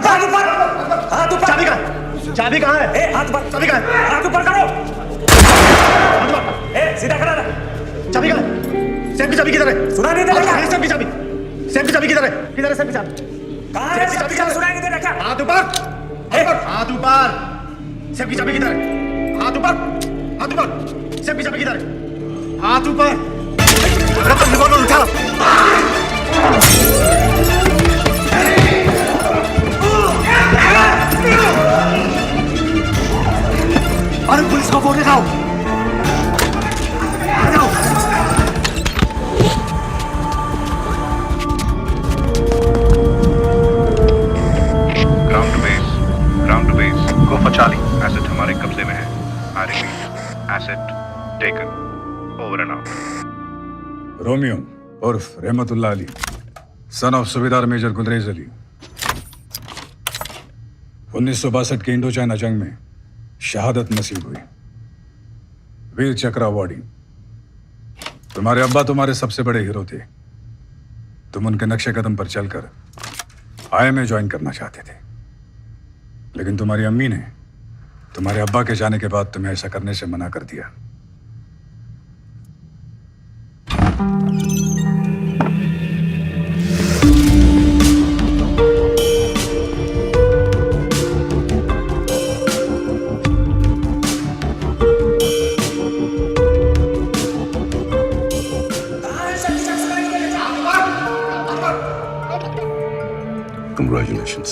हाथ ऊपर, हाथ ऊपर। चाबी कहाँ है? चाबी कहाँ है? ए, हाथ ऊपर। चाबी कहाँ है? हाथ ऊपर करो। हाथ ऊपर। ए, सीधा खड़ा रह। चाबी कहाँ है? सेफ की चाबी किधर है? सुना नहीं दे रहा क्या? सेफ की चाबी। सेफ की चाबी किधर है? किधर है सेफ की चाबी? कहाँ है? सेफ की चाबी किधर है? सुनाई नहीं दे रहा क्या? हाथ ऊपर। हाथ ऊपर। सेफ की चाबी किधर है? हाथ ऊपर। हाथ ऊपर। सेफ की चाबी किधर है? हाथ ऊपर। रिवॉल्वर उठा। अरे पुलिस को फोन लगाओ। Ground to base go for Charlie. Asset हमारे कब्जे में है। I repeat, asset taken. Over and out. Romeo उर्फ रहमतुल्लाह अली, सन ऑफ सूबेदार मेजर गुलरेज अली। 1962 के इंडो चाइना जंग में शहादत नसीब हुई, वीर चक्र अवार्डी। तुम्हारे अब्बा तुम्हारे सबसे बड़े हीरो थे। तुम उनके नक्शे कदम पर चलकर आईएमए ज्वाइन करना चाहते थे, लेकिन तुम्हारी अम्मी ने तुम्हारे अब्बा के जाने के बाद तुम्हें ऐसा करने से मना कर दिया। Congratulations.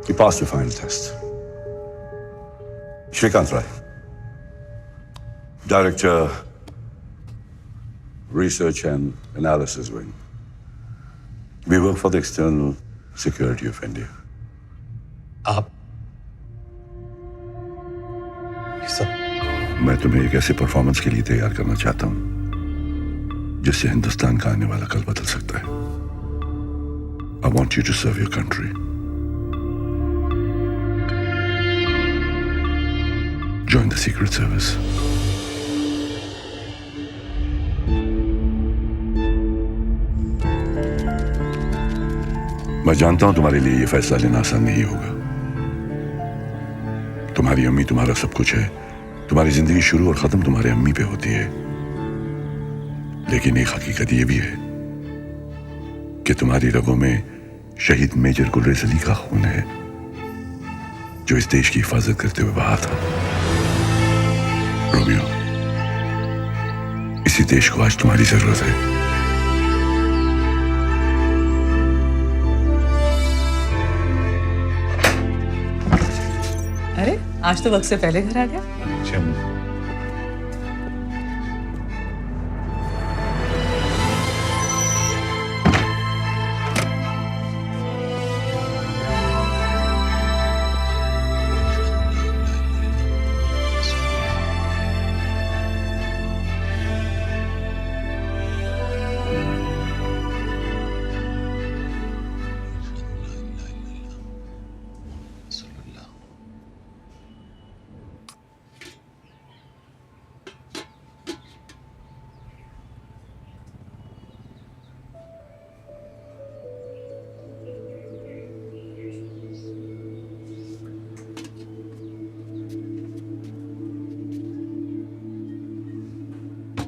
You passed your final test. Shrikant Rai, Director, Research and Analysis Wing. We work for the external security of India. आप ये सब मैं तुम्हें एक ऐसे परफॉर्मेंस के लिए तैयार करना चाहता हूं जिससे हिंदुस्तान का आने वाला कल बदल सकता है। I want you to serve your country. Join the Secret Service. मैं जानता हूं तुम्हारे लिए यह फैसला लेना आसान नहीं होगा। तुम्हारी अम्मी तुम्हारा सब कुछ है। तुम्हारी जिंदगी शुरू और खत्म तुम्हारे अम्मी पे होती है। लेकिन एक हकीकत यह भी है कि तुम्हारी रगों में शहीद मेजर गुलरेज अली का खून है, जो इस देश की हिफाजत करते हुए बहा था। रोमियो, इसी देश को आज तुम्हारी जरूरत है। अरे आज तो वक्त से पहले घर आ गया।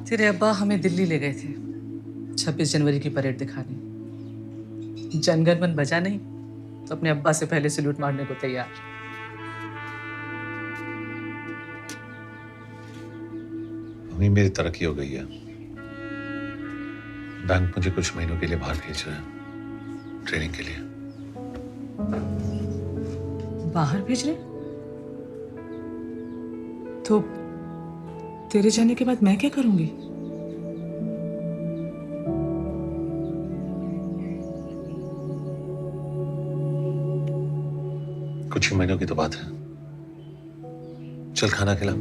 तेरे अब्बा हमें दिल्ली ले गए थे 26 जनवरी की परेड दिखाने। जनगण मन बजा नहीं तो अपने अब्बा से पहले सैल्यूट मारने को तैयार। मम्मी, मेरी तरक्की हो गई है। बैंक मुझे कुछ महीनों के लिए बाहर भेज रहा है ट्रेनिंग के लिए। बाहर भेज रहे? तो तेरे जाने के बाद मैं क्या करूंगी? कुछ ही महीनों की तो बात है। चल खाना खिला।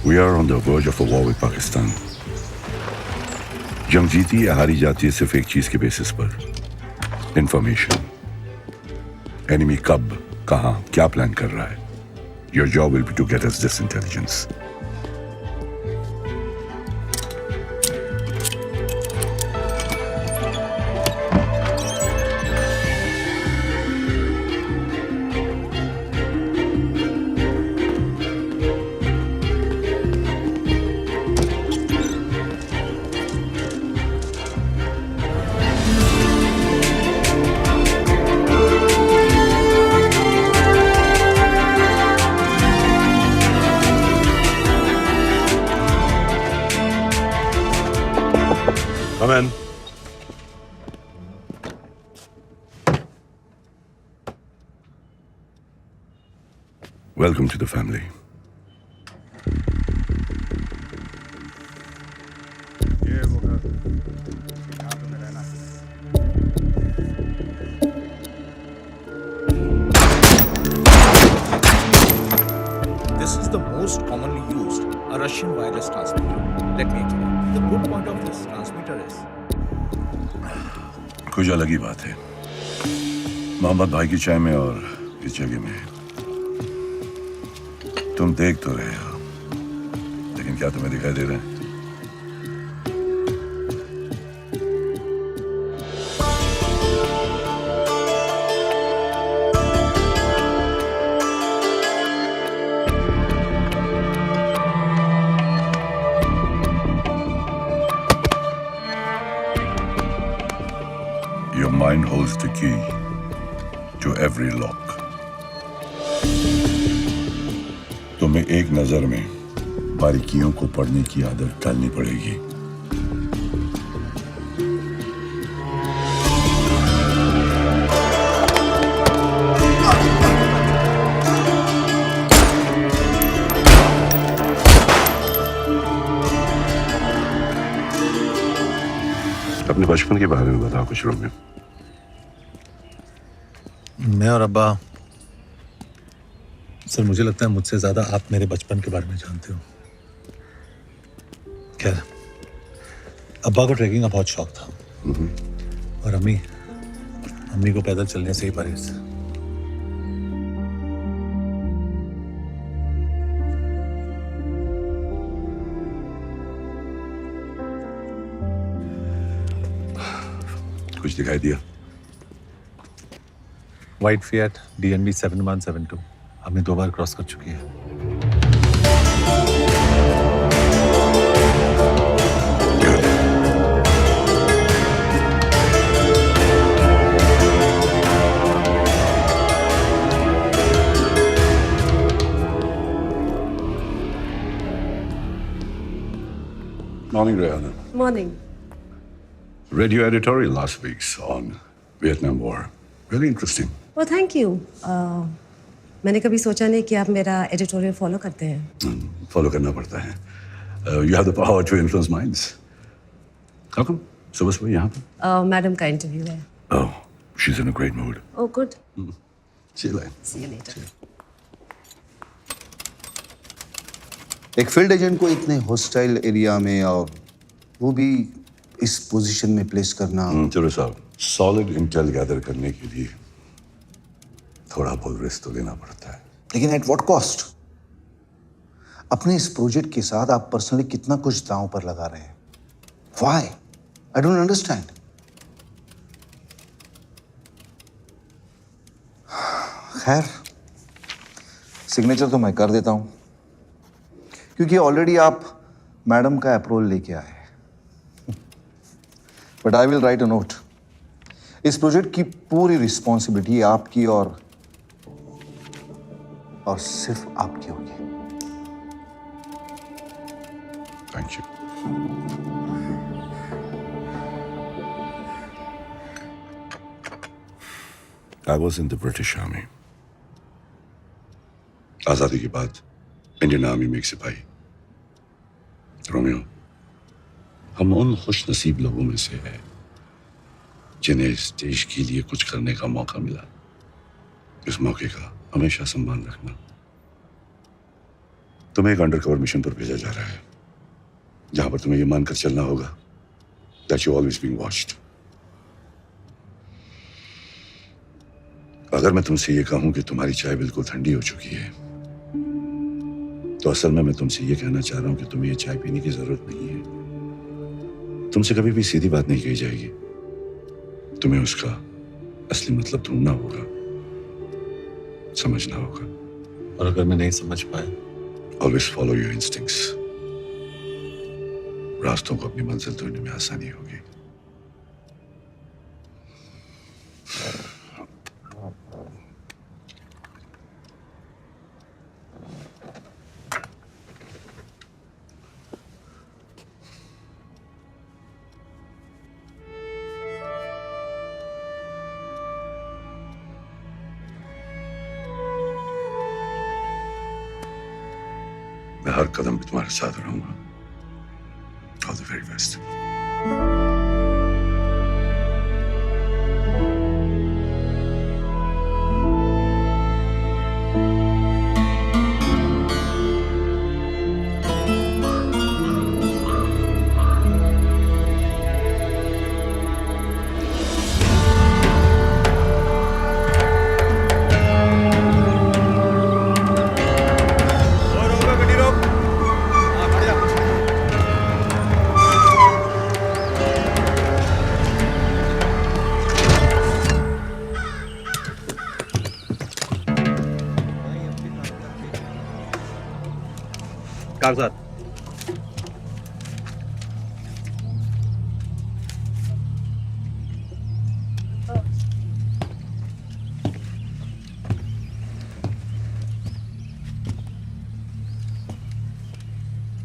We are on the verge of a war with Pakistan. जंग जीती या हारी जाती है सिर्फ एक चीज के बेसिस पर, इंफॉर्मेशन। एनिमी कब, कहां, क्या प्लान कर रहा है। Your job will be to get us this intelligence. Come in. Welcome to the family. This is the most commonly used, a Russian wireless transmitter. Let me explain. The good point of this transmitter is कुछ अलग ही बात है मोहम्मद भाई की चाय में और इस जगह में। तुम देख तो रहे हो, लेकिन क्या तुम्हें दिखाई दे रहे हैं? Your mind holds the key to every lock. तुम्हें एक नजर में बारीकियों को पढ़ने की आदत डालनी पड़ेगी। अपने बचपन के बारे में बताओ कुछ रोमियो। मैं और अब्बा, सर मुझे लगता है मुझसे ज्यादा आप मेरे बचपन के बारे में जानते हो। खैर, अब्बा को ट्रैकिंग का बहुत शौक था और अम्मी को पैदल चलने से ही परहेज। कुछ दिखाई दिया? व्हाइट फिएट DNB 7172 हमने 2 बार क्रॉस कर चुकी है। Morning, Rihanna. Morning. Read your editorial last week's on Vietnam War. Very interesting. Oh, thank you. मैंने कभी सोचा नहीं कि आप मेरा एडिटोरियल फॉलो करते हैं। फॉलो करना पड़ता है। You have the power to influence minds. How come? सुबह यहाँ पर? मैडम का इंटरव्यू है। Oh, she's in a great mood. Oh, good. See you later. See you later. एक फील्ड एजेंट को इतने हॉस्टाइल एरिया में और वो भी इस पोजीशन में प्लेस करना। चलो साहब, सॉलिड इंटेल गैदर करने के लिए थोड़ा बहुत रिस्क तो लेना पड़ता है। लेकिन एट व्हाट कॉस्ट? अपने इस प्रोजेक्ट के साथ आप पर्सनली कितना कुछ दांव पर लगा रहे हैं? व्हाई? I don't understand. खैर, सिग्नेचर तो मैं कर देता हूं क्योंकि ऑलरेडी आप मैडम का अप्रूवल लेके आए हैं। But I will write a note. इस प्रोजेक्ट की पूरी रिस्पॉन्सिबिलिटी आपकी और सिर्फ आपकी होगी। Thank you. I was in the British Army. आजादी के बाद इंडियन आर्मी में एक सिपाही। रोमियो, हम उन खुश नसीब लोगों में से हैं जिन्हें इस देश के लिए कुछ करने का मौका मिला। इस मौके का हमेशा सम्मान रखना। तुम्हें एक अंडरकवर मिशन पर भेजा जा रहा है जहां पर तुम्हें यह मानकर चलना होगा that you always being watched. अगर मैं तुमसे यह कहूं कि तुम्हारी चाय बिल्कुल ठंडी हो चुकी है तो असल में मैं तुमसे यह कहना चाह रहा हूं कि तुम्हें यह चाय पीने की जरूरत नहीं है। तुमसे कभी भी सीधी बात नहीं कही जाएगी, तुम्हें उसका असली मतलब ढूंढना होगा, समझना होगा। और अगर मैं नहीं समझ पाया? Always follow your instincts. रास्तों को अपनी मंजिल ढूंढने में आसानी होगी। मैं हर कदम पे तुम्हारे साथ रहूंगा। All the very best. कागजात।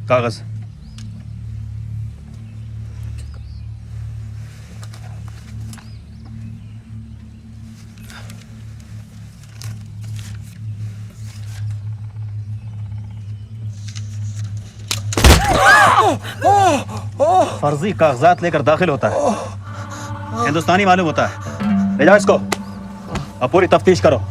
कागज। फर्जी कागजात लेकर दाखिल होता है, हिंदुस्तानी मालूम होता है। ले जाओ इसको, अब पूरी तफ्तीश करो।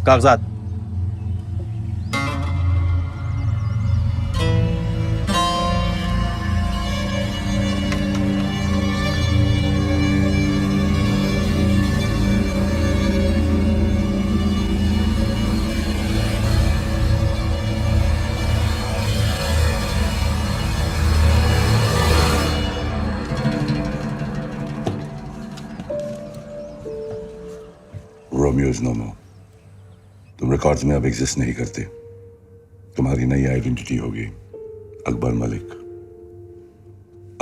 कागजात। रोमियो इज नो मोर। तुम रिकॉर्ड्स में अब एग्जिस्ट नहीं करते। तुम्हारी नई आइडेंटिटी होगी अकबर मलिक।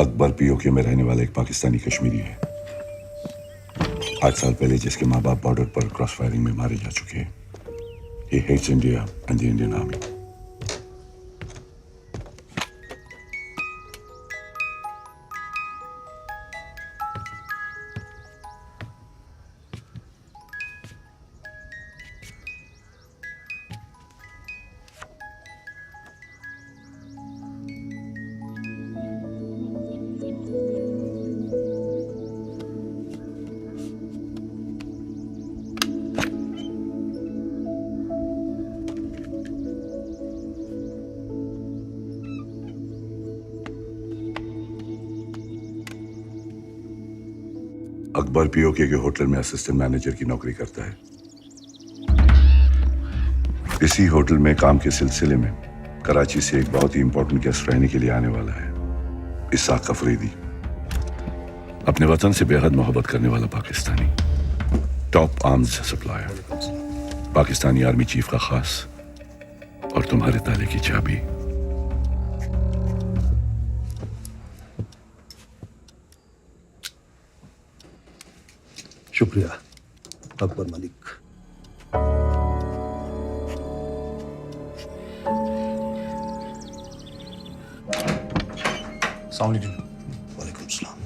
अकबर पीओके में रहने वाला एक पाकिस्तानी कश्मीरी है। 8 साल पहले जिसके माँ बाप बॉर्डर पर क्रॉस फायरिंग में मारे जा चुके हैं। He hates India and the Indian Army. Akbar PoK के होटल में असिस्टेंट मैनेजर की नौकरी करता है। इसी होटल में काम के सिलसिले में कराची से एक बहुत ही इंपॉर्टेंट गेस्ट रहने के लिए आने वाला है, इसाक अफरीदी। अपने वतन से बेहद मोहब्बत करने वाला Pakistani, top arms supplier, Pakistani army chief का खास और तुम्हारे ताले की चाबी। शुक्रिया अकबर मलिक। वालेकुम सलाम।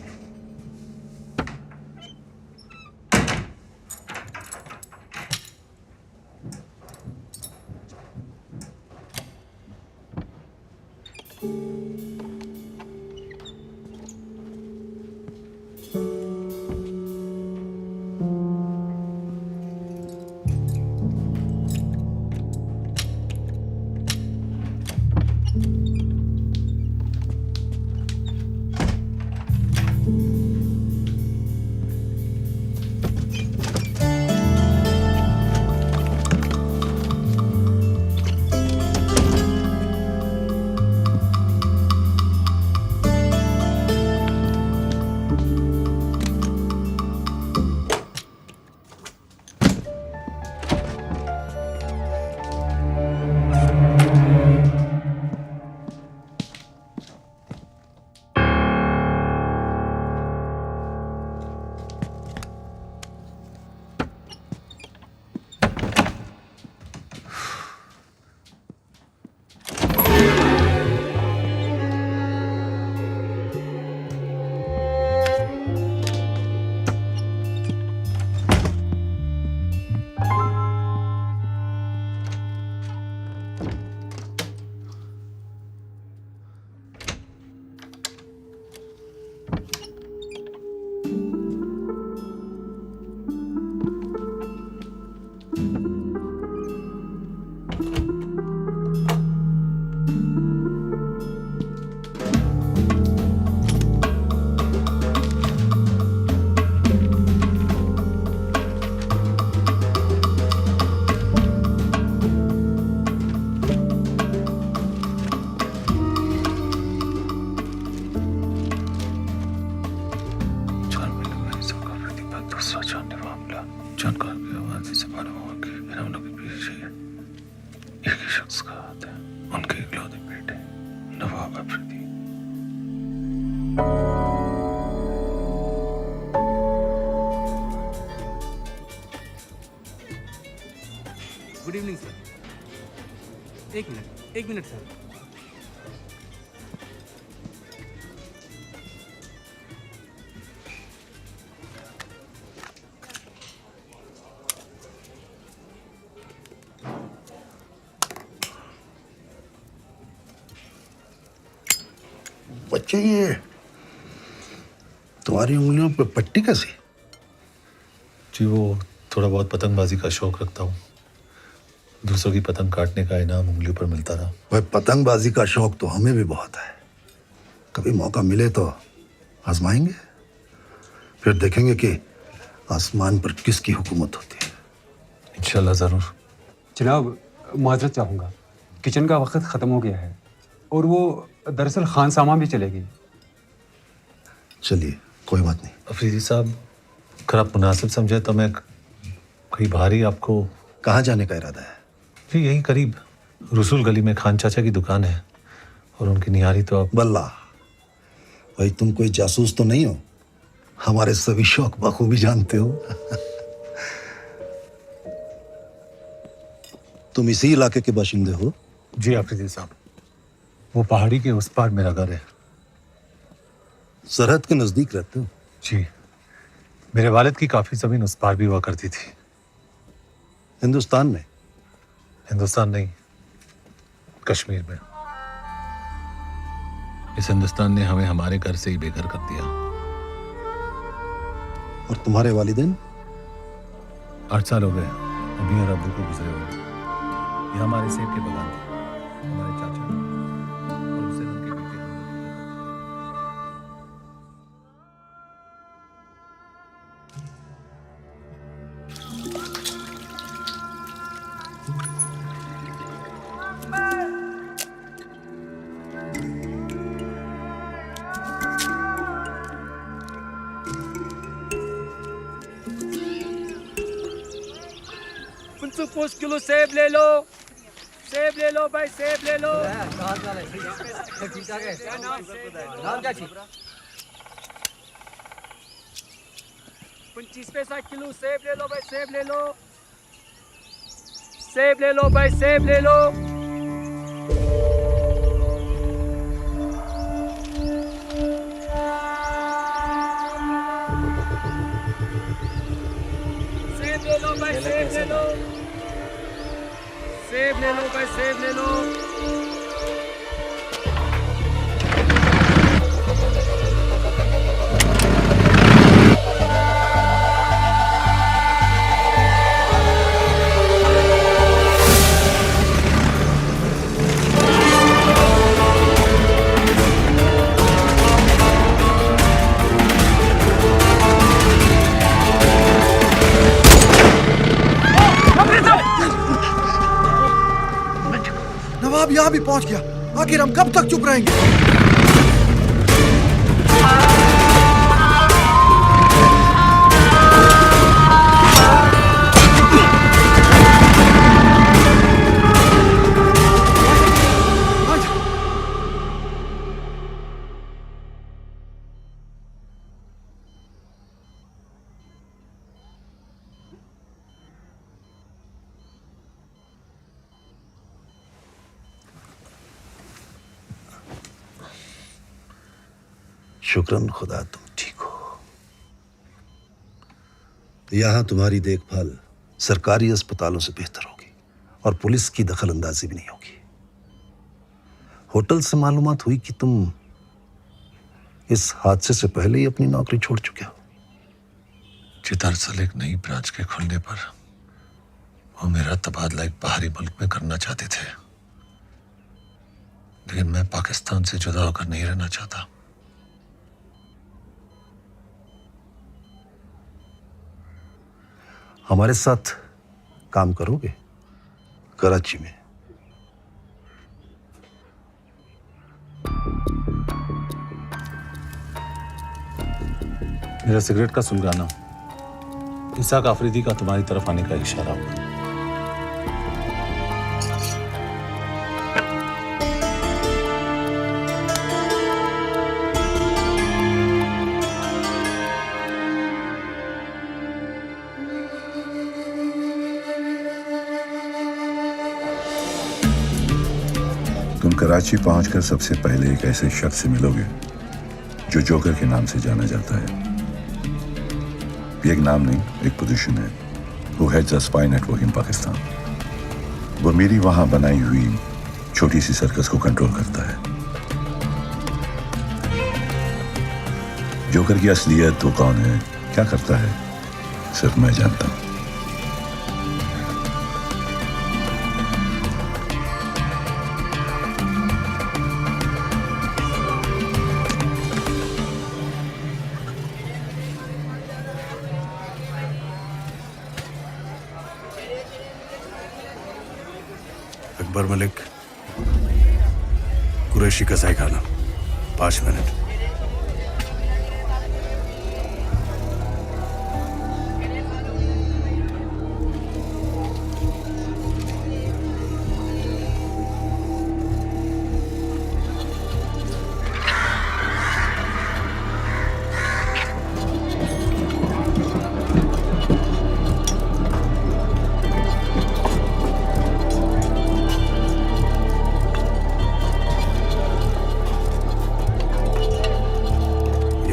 सोचा नहीं मामला जानकार की आवाज से मालूम हुआ कि इन हमलों के पीछे एक ही शख्स का हाथ है, उनके इकलौते बेटे Nawab Afridi. Good evening sir. एक मिनट सर। बच्चे, ये तुम्हारी उंगलियों पे पट्टी कैसी? जी वो थोड़ा बहुत पतंगबाजी का शौक रखता हूँ। दूसरों की पतंग काटने का इनाम उंगलियों पर मिलता रहा। भाई पतंगबाजी का शौक तो हमें भी बहुत है। कभी मौका मिले तो आजमाएंगे, फिर देखेंगे कि आसमान पर किसकी हुकूमत होती है। इंशाल्लाह जरूर। जनाब माजरत चाहूँगा, किचन का वक्त ख़त्म हो गया है और वो दरअसल खान सामा भी चले गई। चलिए कोई बात नहीं। अफरीदी साहब, अगर आप मुनासिब समझे तो मैं कहीं बाहर ही आपको। कहाँ जाने का इरादा है? जी यहीं करीब रसूल गली में खान चाचा की दुकान है और उनकी निहारी तो आप। बल्ला भाई, तुम कोई जासूस तो नहीं हो? हमारे सभी शौक बखूबी जानते हो। तुम इसी इलाके के बाशिंदे हो? जी अफरीदी साहब, वो पहाड़ी के उस पार मेरा घर है। सरहद के नजदीक रहते हो? जी, मेरे वालिद की काफी जमीन उस पार भी हुआ करती थी। हिंदुस्तान में? हिंदुस्तान नहीं, कश्मीर में। इस हिंदुस्तान ने हमें हमारे घर से ही बेघर कर दिया। और तुम्हारे वालिदैन? 8 साल हो गए अम्मी और अब्बू को गुजरे हुए। ये हमारे सेब के बगान थे। हमारे चाचा और उसे उनके बेटे। कुछ किलो सेब ले लो, सेब ले लो भाई, सेब ले लो। 25 पैसा किलो सेब ले लो भाई, सेब ले लो, सेब ले लो भाई, सेब ले लो। सेब ले लो भाई, सेब ले लो, सेब ले लो भाई, सेब ले लो। नवाब यहाँ भी पहुंच गया। आखिर हम कब तक चुप रहेंगे? शुक्रन खुदा तुम ठीक हो। यहां तुम्हारी देखभाल सरकारी अस्पतालों से बेहतर होगी और पुलिस की दखल अंदाजी भी नहीं होगी। होटल से मालूमात हुई कि तुम इस हादसे से पहले ही अपनी नौकरी छोड़ चुके हो। जी दरअसल एक नई ब्रांच के खुलने पर वो मेरा तबादला एक बाहरी मुल्क में करना चाहते थे, लेकिन मैं पाकिस्तान से जुदा होकर नहीं रहना चाहता। हमारे साथ काम करोगे कराची में? मेरा सिगरेट का सुलगाना इसाक आफरीदी का तुम्हारी तरफ आने का इशारा हुआ। तुम कराची पहुंचकर सबसे पहले एक ऐसे शख्स से मिलोगे जो जोकर के नाम से जाना जाता है। ये एक नाम नहीं, एक पोजीशन है। वो हेड्स अ स्पाई नेटवर्क इन पाकिस्तान। वो मेरी वहां बनाई हुई छोटी सी सर्कस को कंट्रोल करता है। जोकर की असलियत, वो कौन है, क्या करता है, सिर्फ मैं जानता हूं। अकबर मलिक, कुरैशी कसाई खाना, 5 मिनट।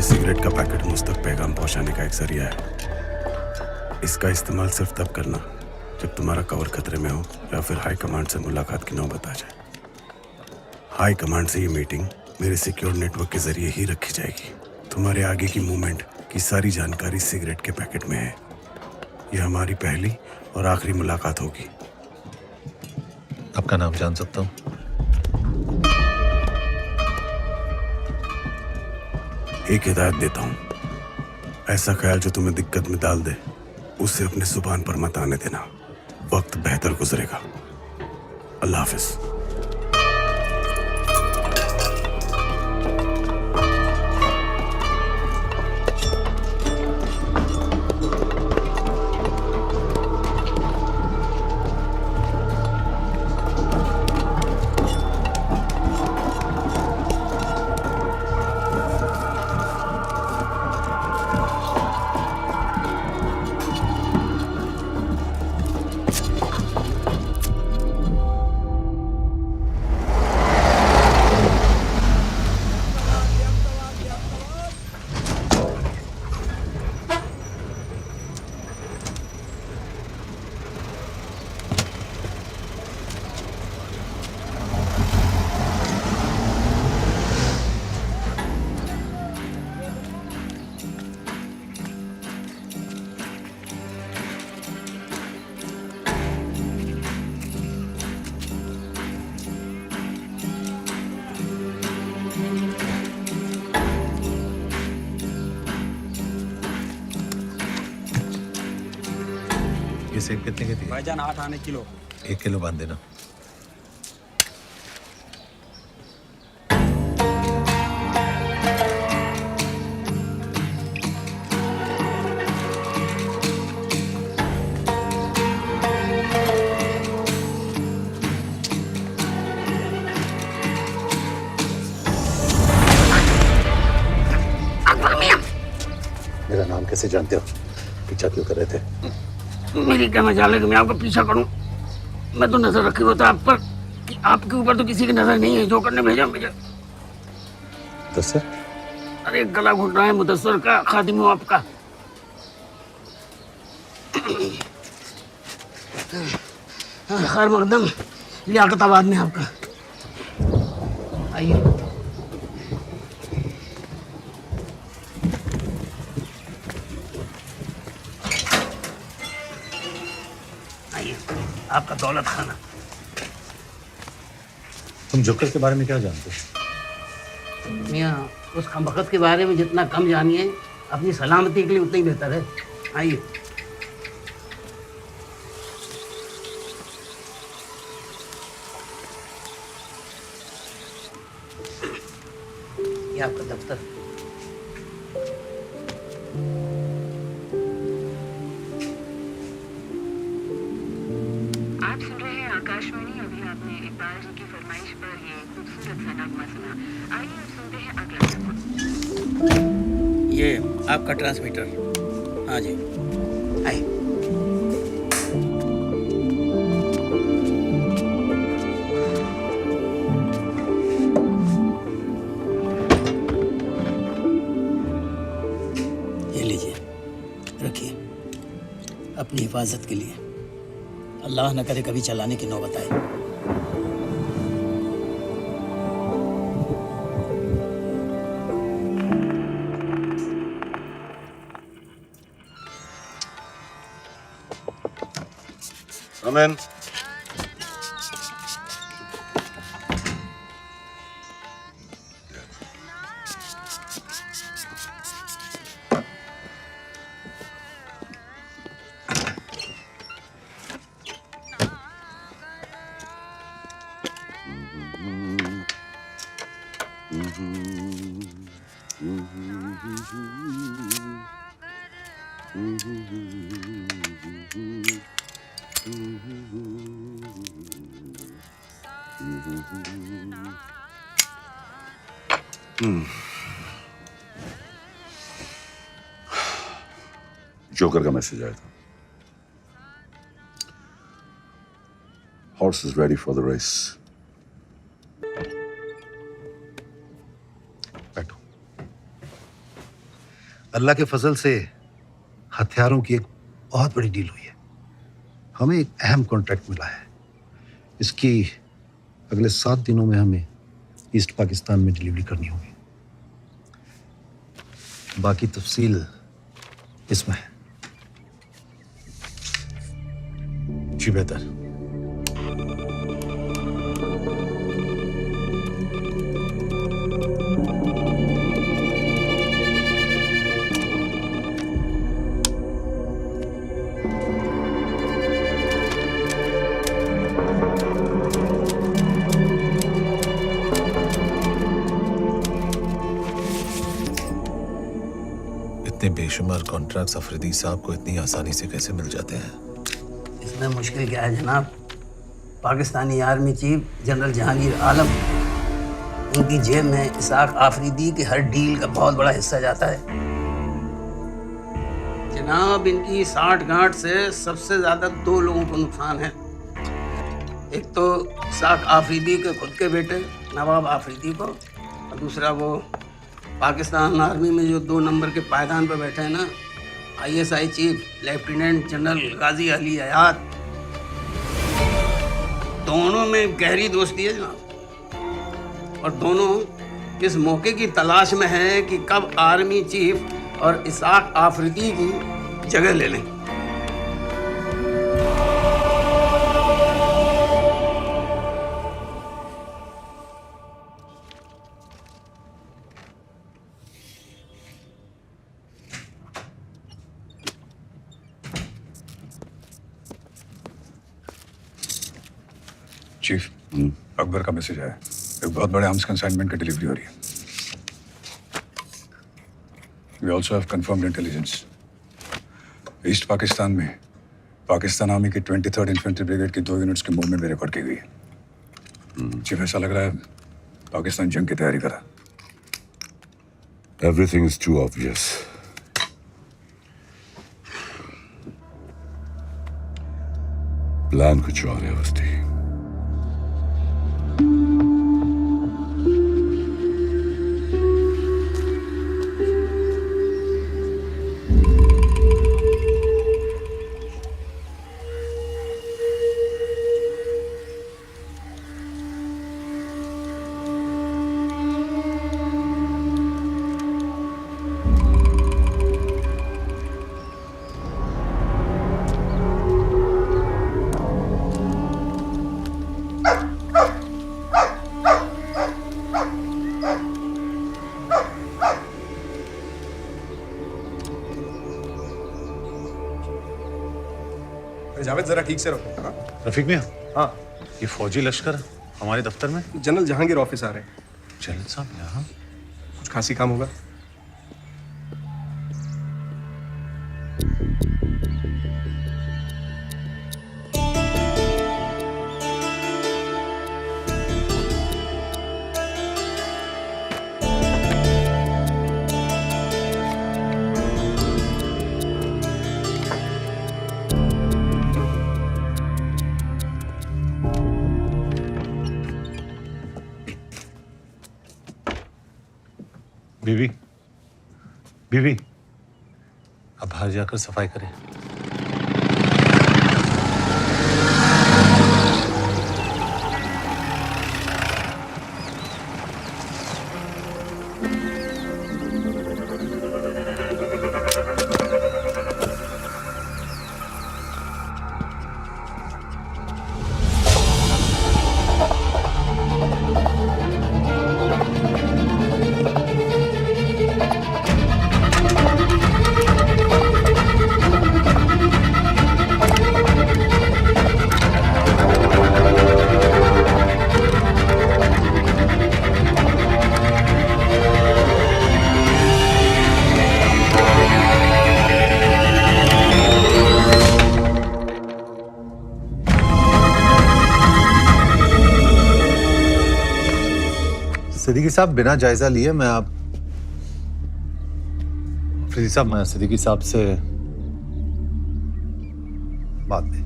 सिगरेट का पैकेट मुझ तक पैगाम पहुंचाने का एक जरिया है। इसका इस्तेमाल सिर्फ तब करना जब तुम्हारा कवर खतरे में हो या फिर हाई कमांड से मुलाकात की नौबत आ जाए। हाई कमांड से ये मीटिंग मेरे सिक्योर नेटवर्क के जरिए ही रखी जाएगी। तुम्हारे आगे की मूवमेंट की सारी जानकारी सिगरेट के पैकेट में है। यह हमारी पहली और आखिरी मुलाकात होगी। आपका नाम जान सकता हूँ? एक हिदायत देता हूं, ऐसा ख्याल जो तुम्हें दिक्कत में डाल दे उसे अपने जुबान पर मत आने देना। वक्त बेहतर गुजरेगा। अल्लाह हाफिज। ये सेब कितने के दिए? भाईजान 8 आने किलो। 1 किलो बांध देना। मेरा नाम कैसे जानते हो? पीछा क्यों कर रहे थे? मेरी क्या मजाल है कि मैं आपका पीछा करूं? मैं तो नजर रखी होता आप पर कि आपके ऊपर तो किसी की नजर नहीं है। जो करने भेजा मुझे। मुदस्सर? अरे गला घुट रहा है मुदस्सर का, खादिम हूं आपका। खैर मकदम, लियाकताबाद में आपका। आइए। आपका दौलत खाना। तुम जोकर के बारे में क्या जानते हो? मियाँ, उस खमबख्त के बारे में जितना कम जानिए अपनी सलामती के लिए उतना ही बेहतर है। आइए। ये आपका दफ्तर। ये आपका ट्रांसमीटर। हाँ जी, आइए। ये लीजिए, रखिए अपनी हिफाजत के लिए। अल्लाह न करे कभी चलाने की नौबत आए। Come in. जोकर का मैसेज आया था। Horse is ready for the race. बैठो। अल्लाह के फजल से हथियारों की एक बहुत बड़ी डील हुई है। हमें एक अहम कॉन्ट्रैक्ट मिला है। इसकी अगले 7 दिनों में हमें ईस्ट पाकिस्तान में डिलीवरी करनी होगी। बाकी तफसील इसमें है। जी बेहतर। इतने बेशुमार कॉन्ट्रैक्ट्स अफरीदी साहब को इतनी आसानी से कैसे मिल जाते हैं? इसमें मुश्किल क्या है जनाब? Pakistani army chief general Jahangir Alam, उनकी जेब में इसाक आफरीदी की हर डील का बहुत बड़ा हिस्सा जाता है। जनाब, इनकी साठ-गांठ से सबसे ज़्यादा 2 लोगों को नुकसान है। एक तो इसाक आफरीदी के खुद के बेटे नवाब आफरीदी को, और दूसरा वो पाकिस्तान आर्मी में जो 2 नंबर के पायदान पर बैठे हैं ना, ISI चीफ लेफ्टिनेंट जनरल गाजी अली हयात। दोनों में गहरी दोस्ती है जनाब, और दोनों इस मौके की तलाश में हैं कि कब आर्मी चीफ और इसाक आफरीदी की जगह ले लें। चीफ, अकबर का मैसेज आया। एक बहुत बड़े आर्म्स कंसाइनमेंट की डिलीवरी हो रही है। We also have confirmed intelligence. East Pakistan में पाकिस्तान आर्मी की 23rd इन्फेंट्री ब्रिगेड की 2 यूनिट्स की मूवमेंट भी रिकॉर्ड की गई है। चीफ, ऐसा लग रहा है पाकिस्तान जंग की तैयारी कर रहा है। Everything is too obvious. Plan कुछ और है वस्ती। जावेद, जरा ठीक से रखो। हाँ? रफीक मियां, हाँ, ये फौजी लश्कर हमारे दफ्तर में? जनरल जहांगीर ऑफिस आ रहे हैं। जनरल साहब यहाँ? कुछ खासी काम होगा? बीवी, अब बाहर जाकर सफाई करें। सिद्दीकी साहब, बिना जायजा लिए मैं अफरीदी साहब, मैं सिद्दीकी साहब से बाद में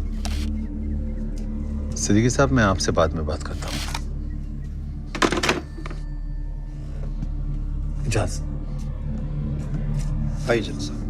सिद्दीकी साहब, मैं आपसे बाद में बात करता हूँ। इजाज़त। आइए जनाब साहब।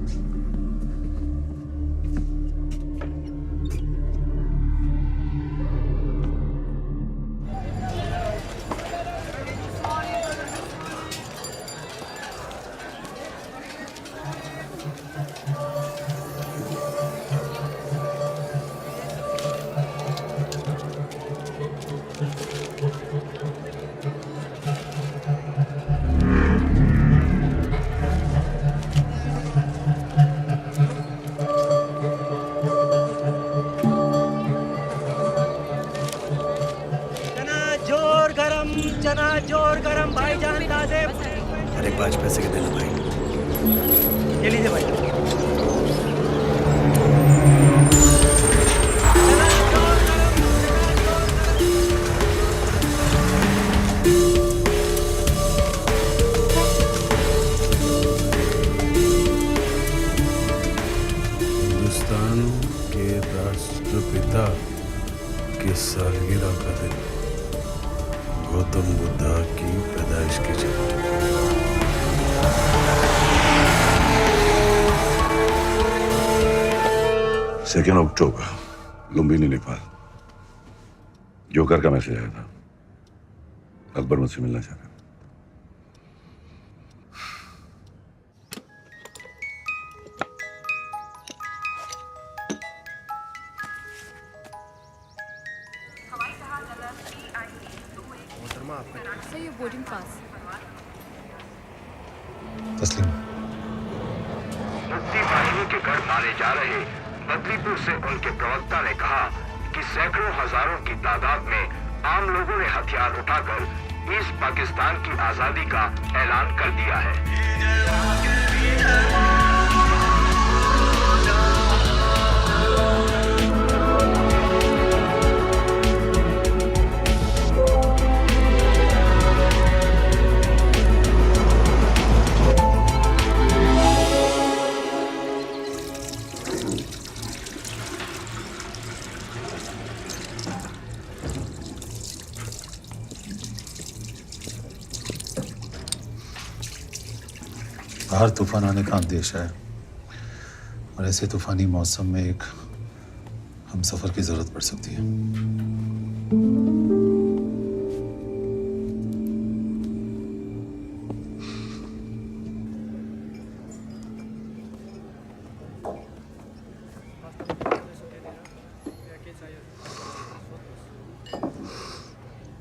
चना जोर गरम भाईजान ताजे। अरे 5 पैसे के देना भाई। ये लीजिए भाई। हिंदुस्तान के राष्ट्रपिता की सालगिरह का दिन, गौतम बुद्धा की पैदाइश की जयंती। 2 अक्टूबर, लुम्बिनी, नेपाल। जोकर का मैसेज आया था। अकबर मुझसे मिलना चाह रहा है। ये बोर्डिंग पास। तस्लीम। मुफ्ती बाहिनी के घर मारे जा रहे बदलीपुर से उनके प्रवक्ता ने कहा कि सैकड़ों हजारों की तादाद में आम लोगों ने हथियार उठाकर ईस्ट पाकिस्तान की आजादी का ऐलान कर दिया है। बाहर तूफान आने का अंदेशा है और ऐसे तूफानी मौसम में एक हम सफर की जरूरत पड़ सकती है।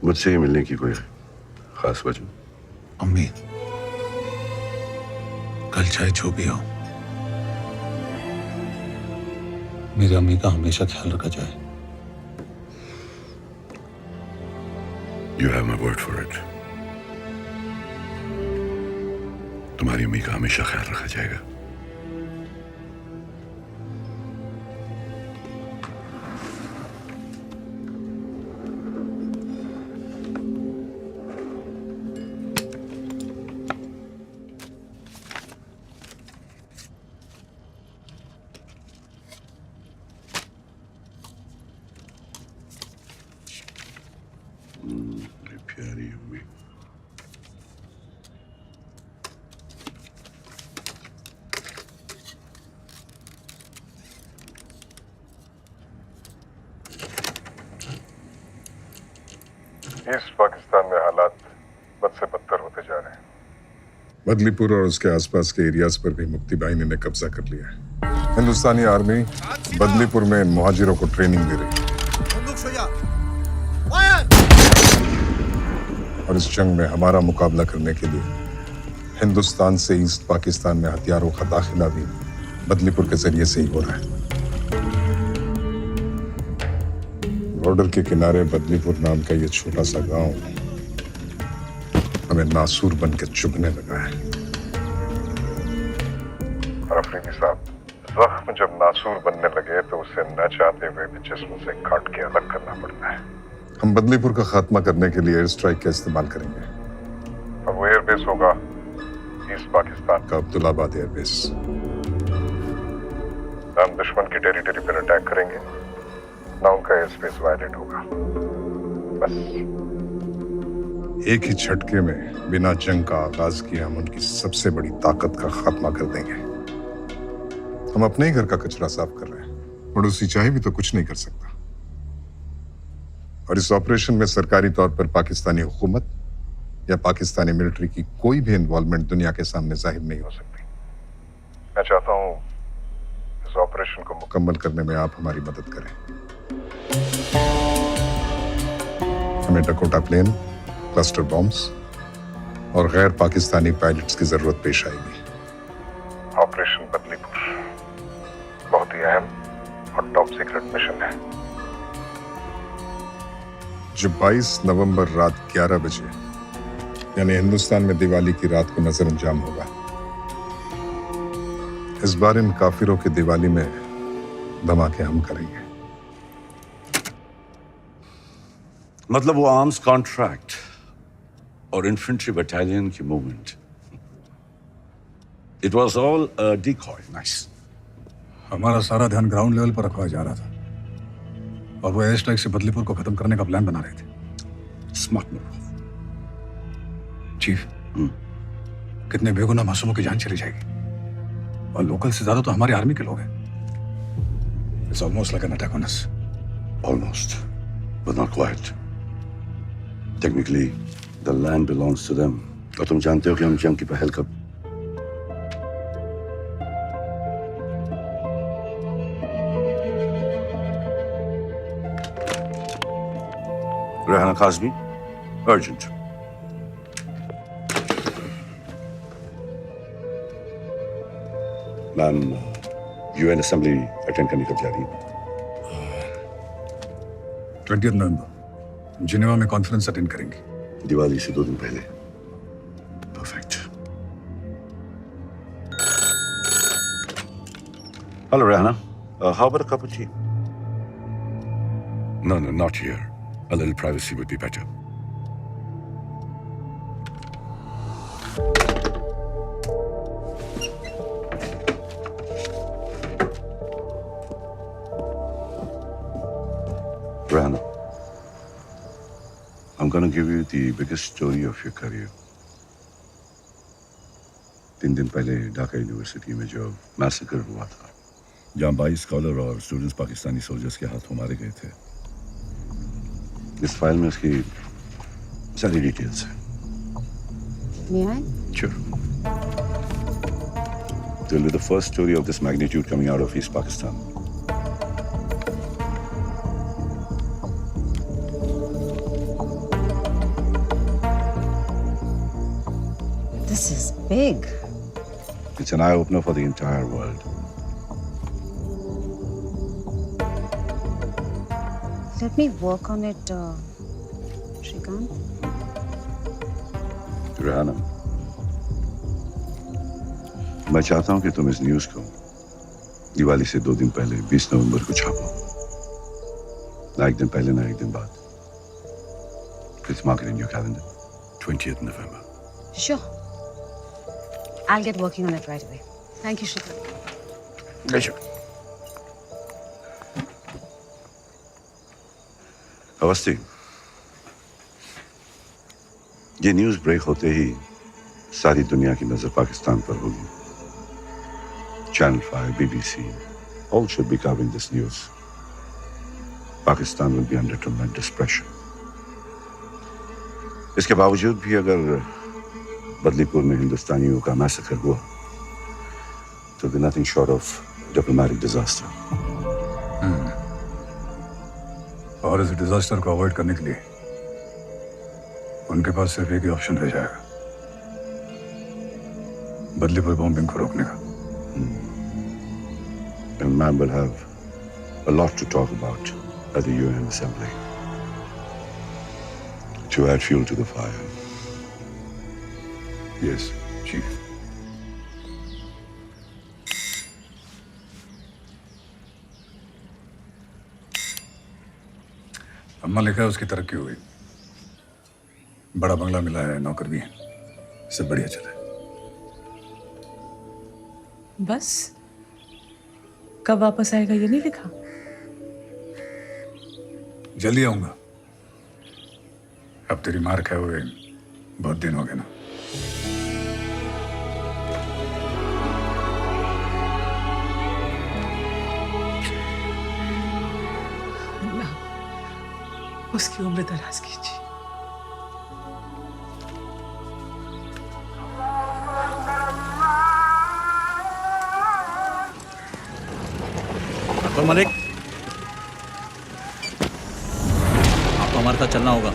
मुझसे ही मिलने की कोई खास वजह? अम्मी, कल चाहे जो भी हो, मेरी अम्मी का हमेशा ख्याल रखा जाए। You have my word for it. तुम्हारी अम्मी का हमेशा ख्याल रखा जाएगा। प्यारी अम्मी। ईस्ट पाकिस्तान में हालात बद से बदतर होते जा रहे हैं। बदलीपुर और उसके आसपास के एरियाज पर भी मुक्ति बाहिनी ने कब्जा कर लिया है। हिंदुस्तानी आर्मी बदलीपुर में इन मुहाजिरों को ट्रेनिंग दे रही है और इस जंग में हमारा मुकाबला करने के लिए हिंदुस्तान से ईस्ट पाकिस्तान में हथियारों का दाखिला भी बदलीपुर के जरिए से ही हो रहा है। बॉर्डर के किनारे बदलीपुर नाम का ये छोटा सा गांव हमें नासूर बन के चुभने लगा है। और अफरीदी साहब, जख्म जब नासूर बनने लगे तो उसे न चाहते हुए भी जिस्म से काट के अलग करना पड़ता है। हम बदलीपुर का खात्मा करने के लिए एयर स्ट्राइक का इस्तेमाल करेंगे और वो एयरबेस होगा ईस्ट पाकिस्तान का अब्दुल्लाबाद एयरबेस। हम दुश्मन की टेरिटरी पर अटैक करेंगे, ना उनका एयर स्पेस वायलेट होगा। बस एक ही झटके में बिना जंग का आगाज किए हम उनकी सबसे बड़ी ताकत का खात्मा कर देंगे। हम अपने ही घर का कचरा साफ कर रहे हैं, पड़ोसी चाहे भी तो कुछ नहीं कर सकता। और इस ऑपरेशन में सरकारी तौर पर पाकिस्तानी हुकूमत या पाकिस्तानी मिलिट्री की कोई भी इन्वॉल्वमेंट दुनिया के सामने जाहिर नहीं हो सकती। मैं चाहता हूं इस ऑपरेशन को मुकम्मल करने में आप हमारी मदद करें। हमें डकोटा प्लेन, क्लस्टर बॉम्ब्स और गैर पाकिस्तानी पायलट्स की जरूरत पेश आएगी। ऑपरेशन बदलीपुर बहुत ही अहम और टॉप सीक्रेट मिशन है जो 22 नवंबर रात 11 बजे यानी हिंदुस्तान में दिवाली की रात को नजर अंजाम होगा। इस बार इन काफिरों की दिवाली में धमाके हम करेंगे। मतलब वो आर्म्स कॉन्ट्रैक्ट और इन्फेंट्री बटालियन की movement, it was all a decoy. Nice. हमारा सारा ध्यान ग्राउंड लेवल पर रखवाया जा रहा था और वो एयर स्ट्राइक से बदलीपुर को खत्म करने का प्लान बना रहे थे। Smart move chief. कितने बेगुनाह मासूमों की जान चली जाएगी और लोकल से ज्यादा तो हमारी आर्मी के लोग हैं। It's almost like an attack on us. Almost, but not quite. Technically the land belongs to them. और तुम जानते हो कि हम जंग की पहल कब Rehana Kazmi, urgent. Ma'am UN assembly attend करने कब जा रही है? 20 नवंबर जिनेवा में कॉन्फ्रेंस अटेंड करेंगे। दिवाली से 2 दिन पहले। Perfect. Hello Rehana, how about a cup of tea? No, not here. A little privacy would be better. Rana, I'm going to give you the biggest story of your career. 3 दिन पहले Dhaka university में जो massacre हुआ था, जहाँ 22 scholar और students Pakistani soldiers के हाथों मारे गए थे, इस फाइल में उसकी सारी डिटेल्स हैं। May I? Sure. It will be the first story of this magnitude coming out of East Pakistan. This is big. It's an eye-opener for the entire world. Let me work on it, Shrikant. Rehana, मैं चाहता हूं कि तुम इस news को दिवाली से 2 दिन पहले 20 नवंबर को छापो। ना एक दिन पहले ना एक दिन बाद। Please mark it in your calendar. 20th November. Sure. I'll get working on it right away. Thank you, Shrikant. Pleasure. Awasthi, ये न्यूज़ ब्रेक होते ही सारी दुनिया की नजर पाकिस्तान पर होगी। Channel 5, BBC, all should be covering this news. Pakistan will be under tremendous pressure. इसके बावजूद भी अगर बदलीपुर में हिंदुस्तानियों का मैसेकर हुआ तो be nothing short of diplomatic disaster. और इस डिजास्टर को अवॉइड करने के लिए उनके पास सिर्फ एक ही ऑप्शन रह जाएगा, बदलीपुर बॉम्बिंग को रोकने का। And man will have a lot to talk about at the UN Assembly to add fuel to the fire. Yes, Chief. अम्मा लिखा है उसकी तरक्की हो गई, बड़ा बंगला मिला है, नौकर भी है, सब बढ़िया चला है। बस कब वापस आएगा ये नहीं लिखा? जल्दी आऊंगा। अब तेरी मार खाए हुए बहुत दिन हो गए ना। अल्लाह उसकी उम्र दराज कीजिए। तो मलिक, आपको हमारे साथ चलना होगा।